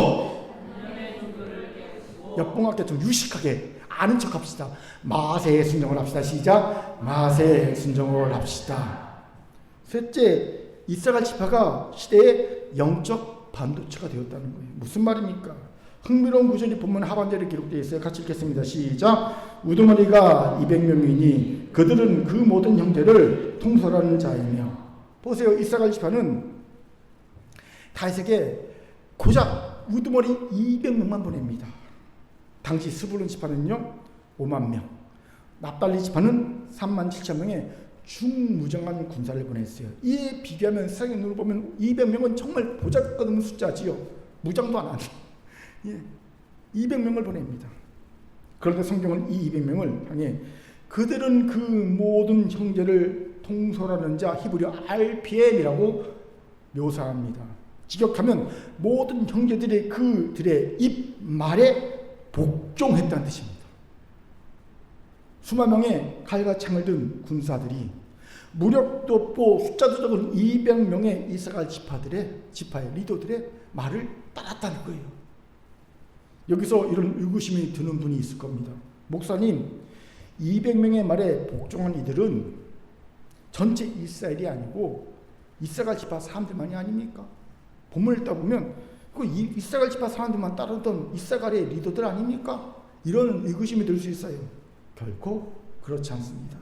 옆봉합게 좀 유식하게 아는 척 합시다. 마세의 순종을 합시다. 시작. 마세의 순종을 합시다. 셋째, 이스라엘 지파가 시대의 영적 반도체가 되었다는 거예요. 무슨 말입니까? 흥미로운 구절이 본문 하반절에 기록되어 있어요. 같이 읽겠습니다. 시작. 우두머리가 200명이니 그들은 그 모든 형제를 통솔하는 자이며. 보세요. 이스라엘 지파는 다윗에게 고작 우두머리 200명만 보냅니다. 당시 스불론 지파는요 5만 명, 납달리 지파는 3만 7천 명의 중무장한 군사를 보냈어요. 이에 비교하면 세상의 눈으로 보면 200명은 정말 보잘것없는 숫자지요. 무장도 안 하죠. 200명을 보냅니다. 그런데 성경은 이 200명을 향해 그들은 그 모든 형제를 통솔하는 자, 히브리어 RPM이라고 묘사합니다. 직역하면 모든 형제들이 그들의 입 말에 복종했다는 뜻입니다. 수만 명의 칼과 창을 든 군사들이 무력도 없고 숫자도 적은 200명의 이스라엘 지파의 리더들의 말을 따랐다는 거예요. 여기서 이런 의구심이 드는 분이 있을 겁니다. 목사님, 200명의 말에 복종한 이들은 전체 이스라엘이 아니고 이스라엘 지파 사람들만이 아닙니까? 본문을 읽다 보면 그 이스라엘 지파 사람들만 따르던 이스라엘의 리더들 아닙니까? 이런 의구심이 들 수 있어요. 결코 그렇지 않습니다.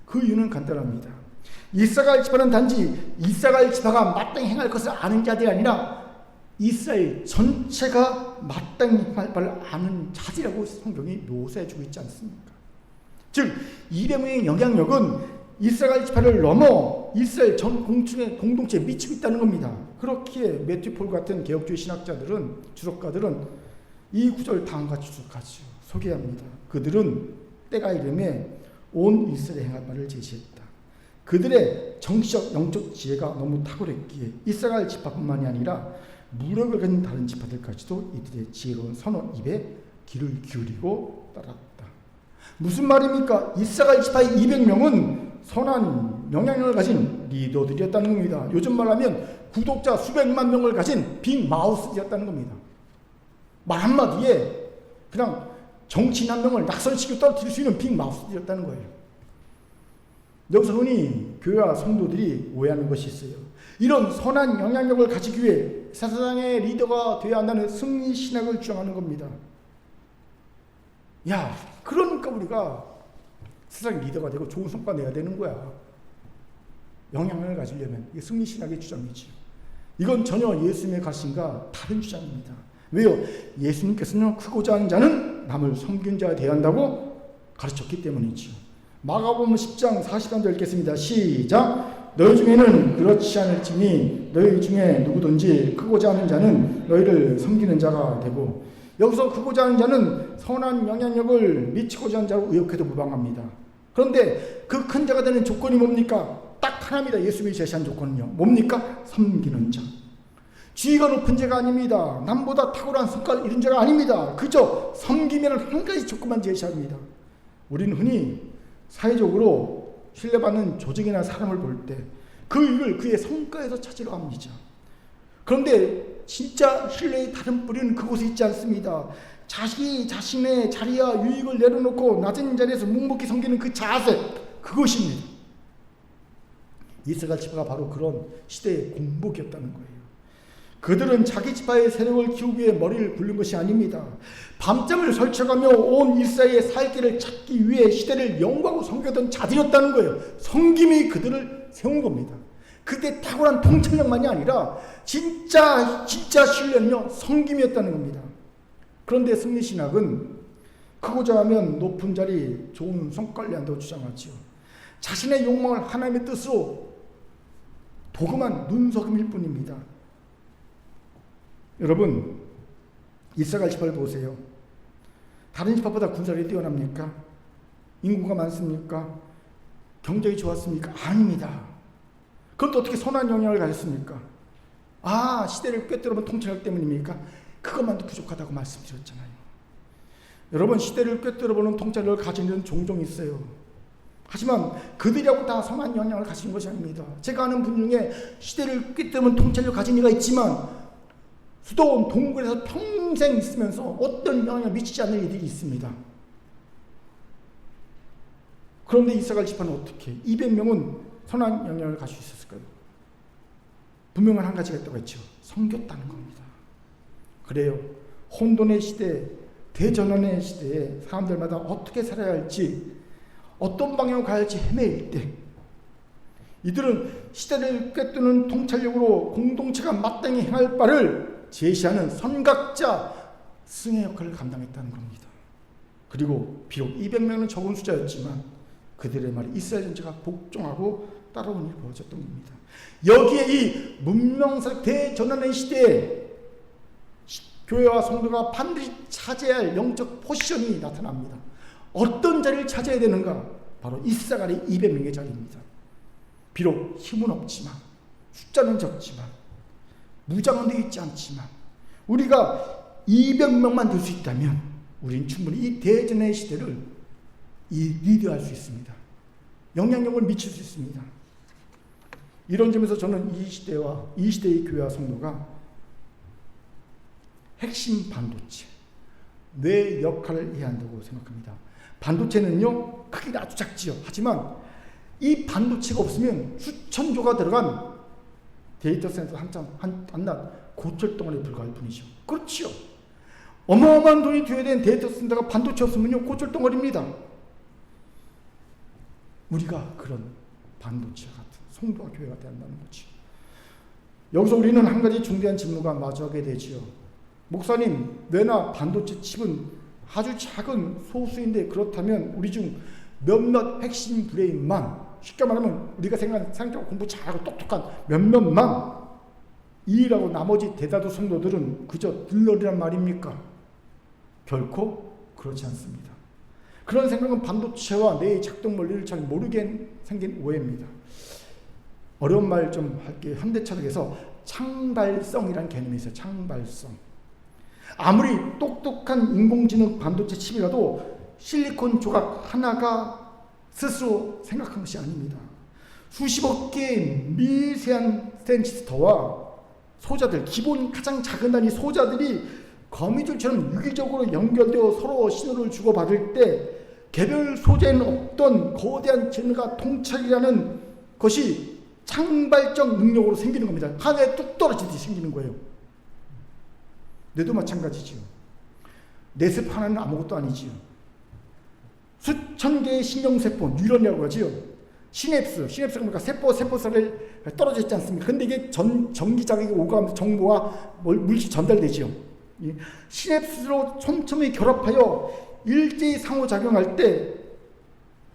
그 이유는 간단합니다. 이스라엘 지파는 단지 이스라엘 지파가 마땅히 행할 것을 아는 자들이 아니라 이스라엘 전체가 마땅히 행할 바를 아는 자들이라고 성경이 묘사해주고 있지 않습니까? 즉 200명의 영향력은 이스라엘 지파를 넘어 이스라엘 전 공동체에 미치고 있다는 겁니다. 그렇기에 매튜 폴 같은 개혁주의 신학자들은, 주석가들은 이 구절 다음과 같이 소개합니다. 그들은 때가 이름에 온 이스라엘에 행할 바를 제시했다. 그들의 정치적 영적 지혜가 너무 탁월했기에 이스라엘 지파뿐만이 아니라 무력을 가진 다른 지파들까지도 이들의 지혜로운 선언 입에 귀를 기울이고 따랐다. 무슨 말입니까? 이스라엘 지파의 200명은 선한 영향력을 가진 리더들이었다는 겁니다. 요즘 말하면 구독자 수백만 명을 가진 빅마우스였다는 겁니다. 말 한마디에 그냥 정치인 한 명을 낙선시키고 떨어뜨릴 수 있는 빅마우스였다는 거예요. 여기서 흔히 교회와 성도들이 오해하는 것이 있어요. 이런 선한 영향력을 가지기 위해 세상의 리더가 되어야 한다는 승리신학을 주장하는 겁니다. 야, 그러니까 우리가 세상 리더가 되고 좋은 성과 내야 되는 거야. 영향력을 가지려면 이게 승리신학의 주장이지. 이건 전혀 예수님의 가르침과 다른 주장입니다. 왜요? 예수님께서는 크고자 하는 자는 남을 섬긴 자가 되어야 한다고 가르쳤기 때문이지요. 마가복음 10장 40절 읽겠습니다. 시작. 너희 중에는 그렇지 않을지니 너희 중에 누구든지 크고자 하는 자는 너희를 섬기는 자가 되고, 여기서 크고자 하는 자는 선한 영향력을 미치고자 하는 자로 의역해도 무방합니다. 그런데 그 큰 자가 되는 조건이 뭡니까? 딱 하나입니다. 예수님이 제시한 조건은요. 뭡니까? 섬기는 자. 지위가 높은 자가 아닙니다. 남보다 탁월한 성과를 이룬 자가 아닙니다. 그저 섬기면 한 가지 조건만 제시합니다. 우리는 흔히 사회적으로 신뢰받는 조직이나 사람을 볼 때 그 이익을 그의 성과에서 찾으려 합니다. 그런데 진짜 신뢰의 다른 뿌리는 그곳에 있지 않습니다. 자신이 자신의 자리와 유익을 내려놓고 낮은 자리에서 묵묵히 섬기는 그 자세, 그것입니다. 이스라엘 지파가 바로 그런 시대의 공복이었다는 거예요. 그들은 자기 지파의 세력을 키우기 위해 머리를 굴린 것이 아닙니다. 밤잠을 설쳐가며 온 이스라엘의 살 길을 찾기 위해 시대를 영광으로 섬겼던 자들이었다는 거예요. 섬김이 그들을 세운 겁니다. 그때 탁월한 통찰력만이 아니라 진짜 신뢰는요, 섬김이었다는 겁니다. 그런데 승리신학은 크고자 하면 높은 자리, 좋은 성과를 내한다고 주장하지요. 자신의 욕망을 하나님의 뜻으로 도금한 눈속임일 뿐입니다. 여러분, 이스라엘 지파를 보세요. 다른 지파보다 군사력이 뛰어납니까? 인구가 많습니까? 경제가 좋았습니까? 아닙니다. 그것도 어떻게 선한 영향을 가졌습니까? 아, 시대를 꿰뚫어본 통찰력 때문입니까? 그것만도 부족하다고 말씀드렸잖아요. 여러분, 시대를 꿰뚫어보는 통찰력을 가진 일은 종종 있어요. 하지만 그들이라고 다 선한 영향을 가진 것이 아닙니다. 제가 아는 분 중에 시대를 꿰뚫어보는 통찰력을 가진 이가 있지만 수도원 동굴에서 평생 있으면서 어떤 영향을 미치지 않는 이들이 있습니다. 그런데 이스라엘 지파는 어떻게 200명은 선한 영향을 가질 수 있었을까요? 분명한 한 가지가 있다고 했죠. 섬겼다는 겁니다. 그래요. 혼돈의 시대, 대전환의 시대에 사람들마다 어떻게 살아야 할지, 어떤 방향으로 가야 할지 헤매일 때 이들은 시대를 꿰뚫는 통찰력으로 공동체가 마땅히 행할 바를 제시하는 선각자, 승의 역할을 감당했다는 겁니다. 그리고 비록 200명은 적은 숫자였지만 그들의 말에 이스라엘 전체가 복종하고 따라오는 일이 벌어졌던 겁니다. 여기에 이 문명사 대전환의 시대에 교회와 성도가 반드시 차지해야 할 영적 포지션이 나타납니다. 어떤 자리를 차지해야 되는가? 바로 이스라엘의 200명의 자리입니다. 비록 힘은 없지만, 숫자는 적지만, 무장은 되어 있지 않지만 우리가 200명만 될 수 있다면 우리는 충분히 이 대전의 시대를 리드할 수 있습니다. 영향력을 미칠 수 있습니다. 이런 점에서 저는 이 시대의 교회와 성도가 핵심 반도체, 뇌 역할을 해야 한다고 생각합니다. 반도체는요, 크기가 아주 작지요. 하지만 이 반도체가 없으면 수천조가 들어간 데이터 센터 한낱 고철덩어리에 불과할 뿐이죠. 그렇지요. 어마어마한 돈이 들여야 되는 데이터 센터가 반도체 없으면요, 고철덩어리입니다. 우리가 그런 반도체 같은 성도와 교회가 돼야 한다는 거지. 여기서 우리는 한 가지 중대한 질문과 마주하게 되지요. 목사님, 뇌나 반도체 칩은 아주 작은 소수인데 그렇다면 우리 중 몇몇 핵심 브레인만, 쉽게 말하면 우리가 생각하고 공부 잘하고 똑똑한 몇몇만 이라고 나머지 대다수 성도들은 그저 들러리란 말입니까? 결코 그렇지 않습니다. 그런 생각은 반도체와 뇌의 작동 원리를 잘 모르게 생긴 오해입니다. 어려운 말 좀 할게요. 현대철학에서 창발성이라는 개념이 있어요. 창발성. 아무리 똑똑한 인공지능 반도체 칩이라도 실리콘 조각 하나가 스스로 생각한 것이 아닙니다. 수십억 개의 미세한 트랜지스터와 소자들, 기본 가장 작은 단위 소자들이 거미줄처럼 유기적으로 연결되어 서로 신호를 주고받을 때 개별 소재에는 없던 거대한 재능과 통찰이라는 것이 창발적 능력으로 생기는 겁니다. 하늘에 뚝 떨어지듯이 생기는 거예요. 뇌도 마찬가지지요. 뇌세포 하나는 아무것도 아니지요. 수천 개의 신경세포, 뉴런이라고 하지요. 시냅스가 그러니까 세포살에 떨어져 있지 않습니까? 근데 이게 전기 자극이 오가면서 정보와 물질이 전달되지요. 시냅스로 촘촘히 결합하여 일제히 상호작용할 때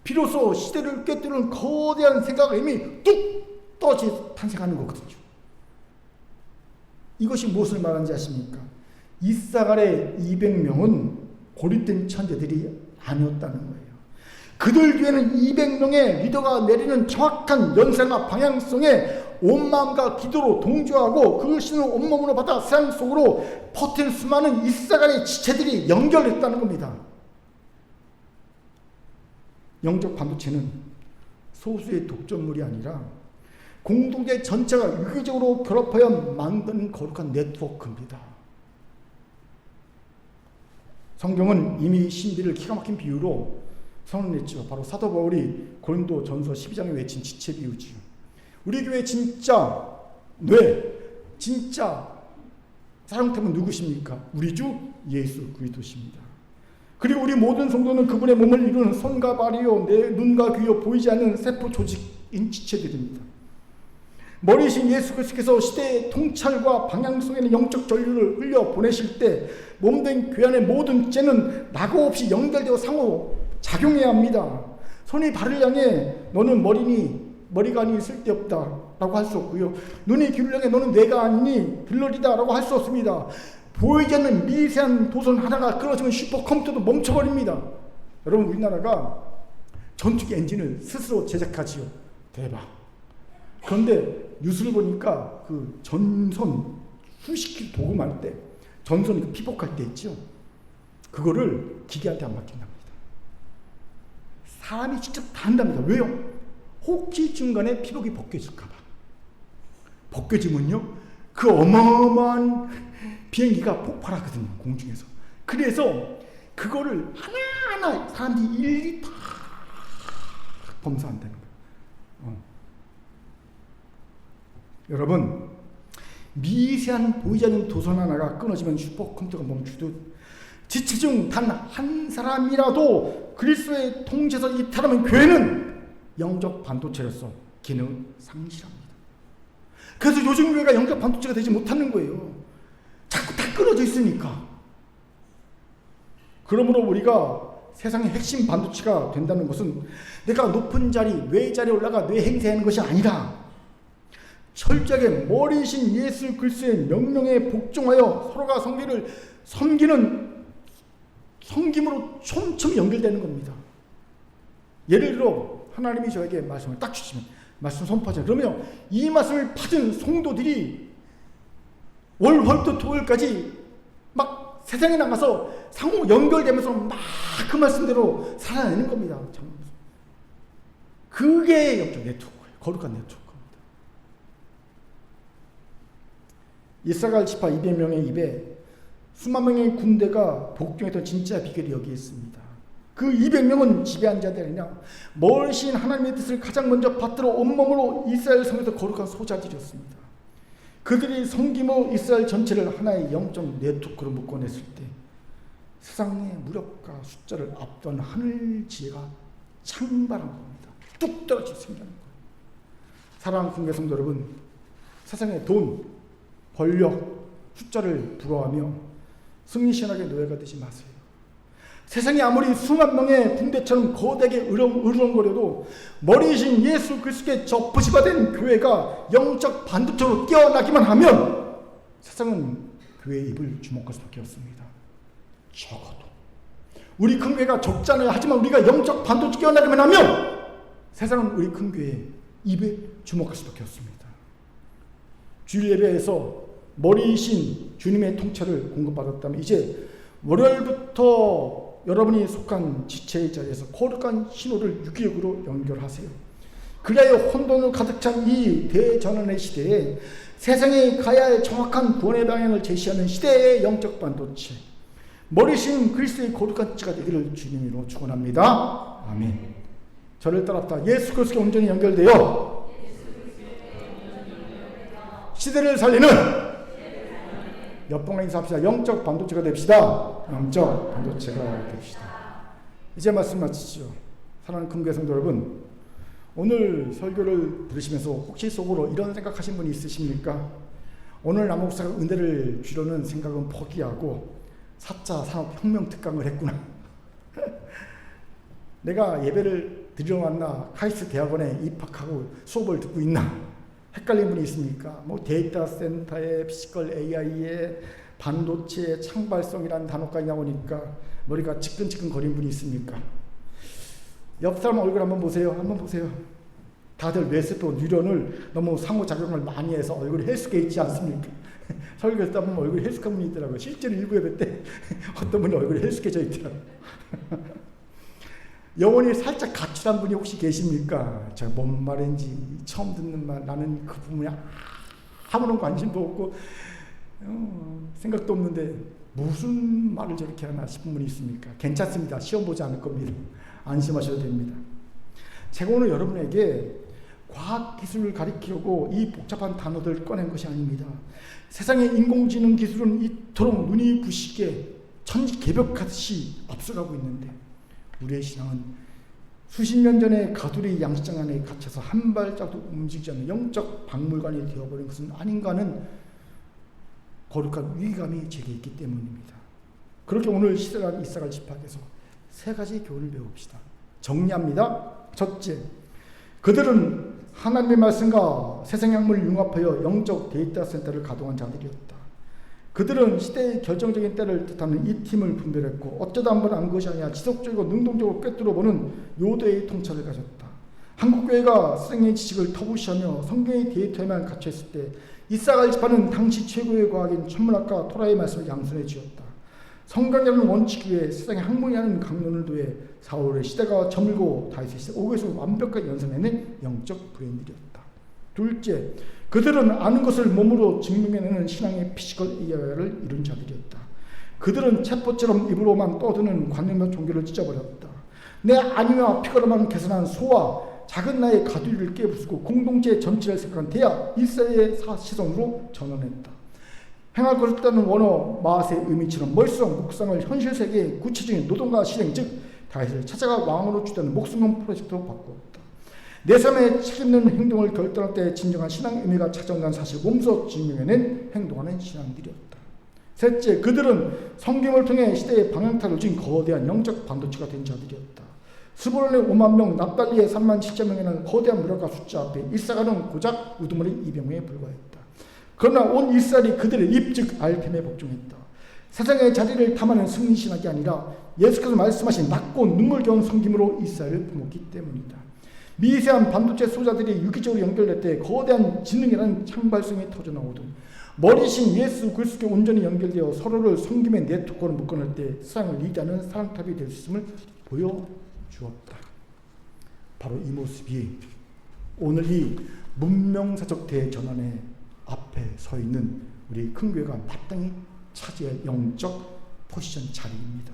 비로소 시대를 꿰뚫는 거대한 생각과 힘이 뚝 떨어져 탄생하는 거거든요. 이것이 무엇을 말하는지 아십니까? 이사갈의 200명은 고립된 천재들이 아니었다는 거예요. 그들 뒤에는 200명의 리더가 내리는 정확한 연상과 방향성에 온 마음과 기도로 동조하고 그 신을 온몸으로 받아 세상 속으로 퍼뜨린 수많은 이사갈의 지체들이 연결했다는 겁니다. 영적 반도체는 소수의 독점물이 아니라 공동체 전체가 유기적으로 결합하여 만든 거룩한 네트워크입니다. 성경은 이미 신비를 기가 막힌 비유로 선언했죠. 바로 사도 바울이 고린도 전서 12장에 외친 지체 비유지요. 우리 교회 진짜 진짜 사랑템은 누구십니까? 우리 주 예수 그리스도십니다. 그리고 우리 모든 성도는 그분의 몸을 이루는 손과 발이요 내 눈과 귀요 보이지 않는 세포 조직인 지체들입니다. 머리신 예수 그리스도께서 시대의 통찰과 방향성에는 영적 전류를 흘려 보내실 때 몸된 교회 안의 모든 째는 낙오 없이 연결되어 상호 작용해야 합니다. 손이 발을 향해 너는 머리가 아니 쓸데없다 라고 할 수 없고요. 눈이 귀를 향해 너는 뇌가 아니니 들러리다 라고 할 수 없습니다. 보이지 않는 미세한 도선 하나가 끊어지면 슈퍼컴퓨터도 멈춰버립니다. 여러분, 우리나라가 전투기 엔진을 스스로 제작하지요. 대박. 그런데 뉴스를 보니까 그 전선 수십 킬로 도금할 때 전선 피복할 때 있죠. 그거를 기계한테 안 맡긴답니다. 사람이 직접 다 한답니다. 왜요? 혹시 중간에 피복이 벗겨질까봐. 벗겨지면요, 그 어마어마한 비행기가 폭발하거든요, 공중에서. 그래서 그거를 하나하나 사람들이 일일이 다 검사한다는 거예요. 여러분, 미세한 보이지 않는 도선 하나가 끊어지면 슈퍼컴퓨터가 멈추듯 지체 중 단 한 사람이라도 그리스도의 통제에서 이탈하면 교회는 영적 반도체로서 기능을 상실합니다. 그래서 요즘 교회가 영적 반도체가 되지 못하는 거예요. 자꾸 다 끊어져 있으니까. 그러므로 우리가 세상의 핵심 반도체가 된다는 것은 내가 높은 자리, 뇌 자리에 올라가 뇌 행세하는 것이 아니라 철저하게 머리신 예수 그리스도의 명령에 복종하여 서로가 성리를 섬기는 섬김으로 촘촘히 연결되는 겁니다. 예를 들어 하나님이 저에게 말씀을 딱 주시면 말씀 선포하잖아요. 그러면 이 말씀을 받은 성도들이 월화부터 토요일까지 막 세상에 나가서 상호 연결되면서 막 그 말씀대로 살아내는 겁니다. 그게 영적 네트워크예요. 거룩한 네트워크입니다. 이사갈 지파 200명의 입에 수만 명의 군대가 복종했던 진짜 비결이 여기 있습니다. 그 200명은 지배한 자들이 아니라 멀신 하나님의 뜻을 가장 먼저 받들어 온몸으로 이스라엘 성에서 거룩한 소자들이었습니다. 그들이 섬김으로 이스라엘 전체를 하나의 영적 네트워크로 묶어냈을 때 세상의 무력과 숫자를 압도한 하늘 지혜가 창발한 겁니다. 뚝 떨어질 수 있는 거예요. 사랑하는 군계 성도 여러분, 세상의 돈, 권력, 숫자를 부러워하며 승리신학의 노예가 되지 마세요. 세상이 아무리 수만 명의 군대처럼 거대하게 으르렁거려도 머리이신 예수 그리스도의 저 부시가 교회가 영적 반도체로 깨어나기만 하면 세상은 교회의 입을 주목할 수밖에 없습니다. 적어도 우리 큰 교회가 적잖아요. 하지만 우리가 영적 반도체 깨어나기만 하면 세상은 우리 큰 교회의 입에 주목할 수밖에 없습니다. 주일 예배에서 머리이신 주님의 통찰을 공급받았다면 이제 월요일부터 여러분이 속한 지체의 자리에서 거룩한 신호를 유기력으로 연결하세요. 그리하여 혼돈을 가득 찬 이 대전환의 시대에 세상에 가야 할 정확한 구원의 방향을 제시하는 시대의 영적 반도체, 머리신 그리스도의 거룩한 지가 되기를 주님으로 축원합니다. 아멘. 저를 따라합시다. 예수 그리스도께 온전히 연결되어 시대를 살리는 옆방과 인사합시다. 영적 반도체가 됩시다. 영적 반도체가 됩시다. 이제 말씀 마치죠. 사랑하는 큰교회 성도 여러분, 오늘 설교를 들으시면서 혹시 속으로 이런 생각하신 분이 있으십니까? 오늘 남목사가 은혜를 주려는 생각은 포기하고 4차 산업혁명 특강을 했구나. 내가 예배를 드리러 왔나 카이스트 대학원에 입학하고 수업을 듣고 있나 헷갈린 분이 있습니까? 뭐 데이터 센터에 피지컬 AI에 반도체의 창발성이라는 단어까지 나오니까 머리가 지끈지끈 거린 분이 있습니까? 옆 사람 얼굴 한번 보세요. 한번 보세요. 다들 뇌세포 뉴런을 너무 상호작용을 많이 해서 얼굴이 헬스케 있지 않습니까? 설교 듣다 보면 얼굴이 헬스케 분이 있더라고요. 실제로 일부 예배 때 어떤 분이 얼굴이 헬스케져 있더라고요. 영혼이 살짝 가출한 분이 혹시 계십니까? 제가 뭔 말인지 처음 듣는 말, 나는 그 부분에 아무런 관심도 없고 생각도 없는데 무슨 말을 저렇게 하나 싶은 분이 있습니까? 괜찮습니다. 시험 보지 않을 겁니다. 안심하셔도 됩니다. 제가 오늘 여러분에게 과학기술을 가리키려고 이 복잡한 단어들을 꺼낸 것이 아닙니다. 세상의 인공지능 기술은 이토록 눈이 부시게 천지개벽하듯이 앞서가고 있는데 우리의 신앙은 수십 년 전에 가두리 양식장 안에 갇혀서 한 발짝도 움직이지 않는 영적 박물관이 되어버린 것은 아닌가 하는 거룩한 위기감이 제게 있기 때문입니다. 그렇게 오늘 시대란 이사갈 집합에서 세 가지 교훈을 배웁시다. 정리합니다. 첫째, 그들은 하나님의 말씀과 세상 약물을 융합하여 영적 데이터 센터를 가동한 자들이었다. 그들은 시대의 결정적인 때를 뜻하는 이 팀을 분별했고 어쩌다 한번 안 것이 아니라 지속적이고 능동적으로 꿰뚫어보는 요대의 통찰을 가졌다. 한국교회가 세상의 지식을 터부시하며 성경의 데이터에만 갇혀있을 때 이사갈 집안은 당시 최고의 과학인 천문학과 토라의 말씀을 양손에 쥐었다. 성경이라는 원칙 위에 세상의 학문이라는 강론을 두에 사울의 시대가 저물고 다윗의 시대 오고에서 완벽하게 연상해낸 영적 브레인들이었다. 둘째, 그들은 아는 것을 몸으로 증명해내는 신앙의 피지컬 AI를 이룬 자들이었다. 그들은 챗봇처럼 입으로만 떠드는 관념과 종교를 찢어버렸다. 내 안위와 피가로만 개선한 소와 작은 나의 가두리를 깨부수고 공동체 전체를 생각한 대야 일사의 시선으로 전환했다. 행할 것을 뜻하는 원어 마앗의 의미처럼 멀성 묵상을 현실 세계의 구체적인 노동과 실행 즉 다윗을 찾아가 왕으로 주되는 목숨건 프로젝트로 바꾸었다. 내 삶에 책임있는 행동을 결단할 때 진정한 신앙의 의미가 찾아온다는 사실을 몸소 증명해낸 행동하는 신앙들이었다. 셋째, 그들은 성경을 통해 시대의 방향타를 준 거대한 영적 반도체가 된 자들이었다. 스불론의 5만 명, 납달리의 3만 7천 명이라는 거대한 무력과 숫자 앞에 일사가는 고작 우두머리 200명에 불과했다. 그러나 온 이스라엘이 그들의 입 즉 알템에 복종했다. 세상의 자리를 탐하는 승리신학이 아니라 예수께서 말씀하신 낮고 눈물겨운 섬김으로 이스라엘을 품었기 때문이다. 미세한 반도체 소자들이 유기적으로 연결될 때 거대한 지능이라는 창발성이 터져나오듯 머리신 예수 그리스도께 온전히 연결되어 서로를 섬김의 네트워크로 묶어낼 때 세상을 리드하는 사랑탑이 될 수 있음을 보여주었다. 바로 이 모습이 오늘 이 문명사적 대전환의 앞에 서 있는 우리 큰 교회가 마땅히 차지할 영적 포지션 자리입니다.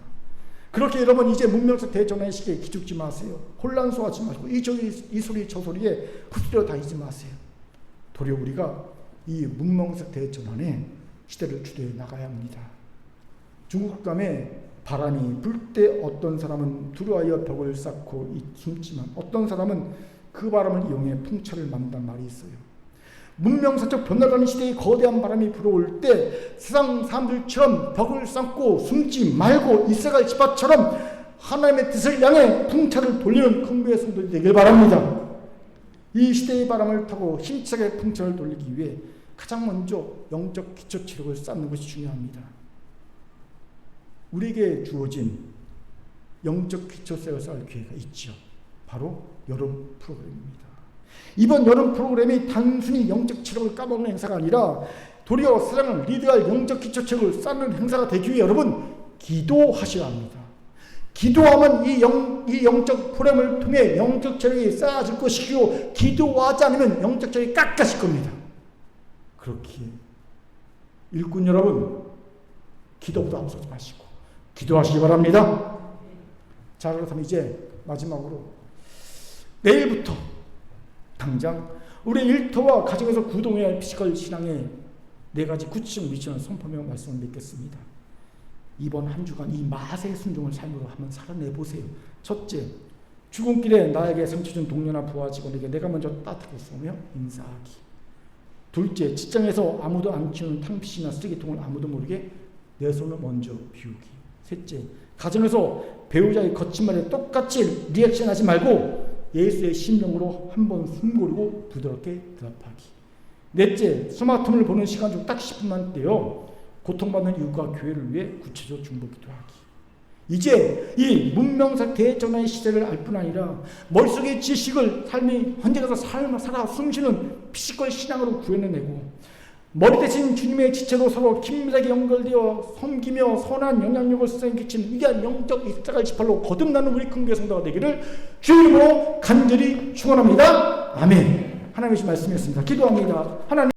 그렇게 여러분 이제 문명적 대전환의 시기에 기죽지 마세요. 혼란스러워하지 마시고 이 소리 저 소리에 휩쓸려 다니지 마세요. 도리어 우리가 이 문명적 대전환의 시대를 주도해 나가야 합니다. 중국 국감에 바람이 불 때 어떤 사람은 두려워하여 벽을 쌓고 숨지만 어떤 사람은 그 바람을 이용해 풍차를 만든다는 말이 있어요. 문명사적 변화라는 시대에 거대한 바람이 불어올 때 세상 사람들처럼 벽을 쌓고 숨지 말고 이스라엘 지파처럼 하나님의 뜻을 향해 풍차를 돌리는 큰교의 성도들이 되길 바랍니다. 이 시대의 바람을 타고 힘차게 풍차를 돌리기 위해 가장 먼저 영적 기초 체력을 쌓는 것이 중요합니다. 우리에게 주어진 영적 기초세를 쌓을 기회가 있죠. 바로 여름 프로그램입니다. 이번 여름 프로그램이 단순히 영적 체력을 까먹는 행사가 아니라 도리어 세상을 리드할 영적 기초체력을 쌓는 행사가 되기 위해 여러분 기도하셔야 합니다. 기도하면 이 영적 프로그램을 통해 영적 체력이 쌓아질 것이고 기도하지 않으면 영적 체력이 깎아질 겁니다. 그렇기에 일꾼 여러분 기도보다 앞서지 마시고 기도하시기 바랍니다. 자, 그렇다면 이제 마지막으로 내일부터 당장 우리 일터와 가정에서 구동해야 할 피지컬 신앙의 4가지 구체적 미션을 선포하며 말씀을 맺겠습니다. 이번 한 주간 이 맛의 순종을 삶으로 한번 살아내보세요. 첫째, 출근길에 나에게 상처 준 동료나 부하 직원에게 내가 먼저 따뜻하게 쏘며 인사하기. 둘째, 직장에서 아무도 안 치우는 탕비실이나 쓰레기통을 아무도 모르게 내 손을 먼저 비우기. 셋째, 가정에서 배우자의 거친 말에 똑같이 리액션하지 말고 예수의 심령으로 한번 숨 고르고 부드럽게 대답하기. 넷째, 스마트폰을 보는 시간 중 딱 10분만 떼어 고통받는 이웃과 교회를 위해 구체적 중보 기도하기. 이제 이 문명사 대전환의 시대를 알 뿐 아니라 머릿속의 지식을 삶이 현재 가서 살아 숨쉬는 피지컬 신앙으로 구현해내고 머리 대신 주님의 지체로 서로 긴밀하게 연결되어 섬기며 선한 영향력을 세상에 끼치는 위대한 영적 이스라엘 지파로 거듭나는 우리 큰교회 성도가 되기를 주님으로 간절히 축원합니다. 아멘. 하나님의 말씀이었습니다. 기도합니다. 하나님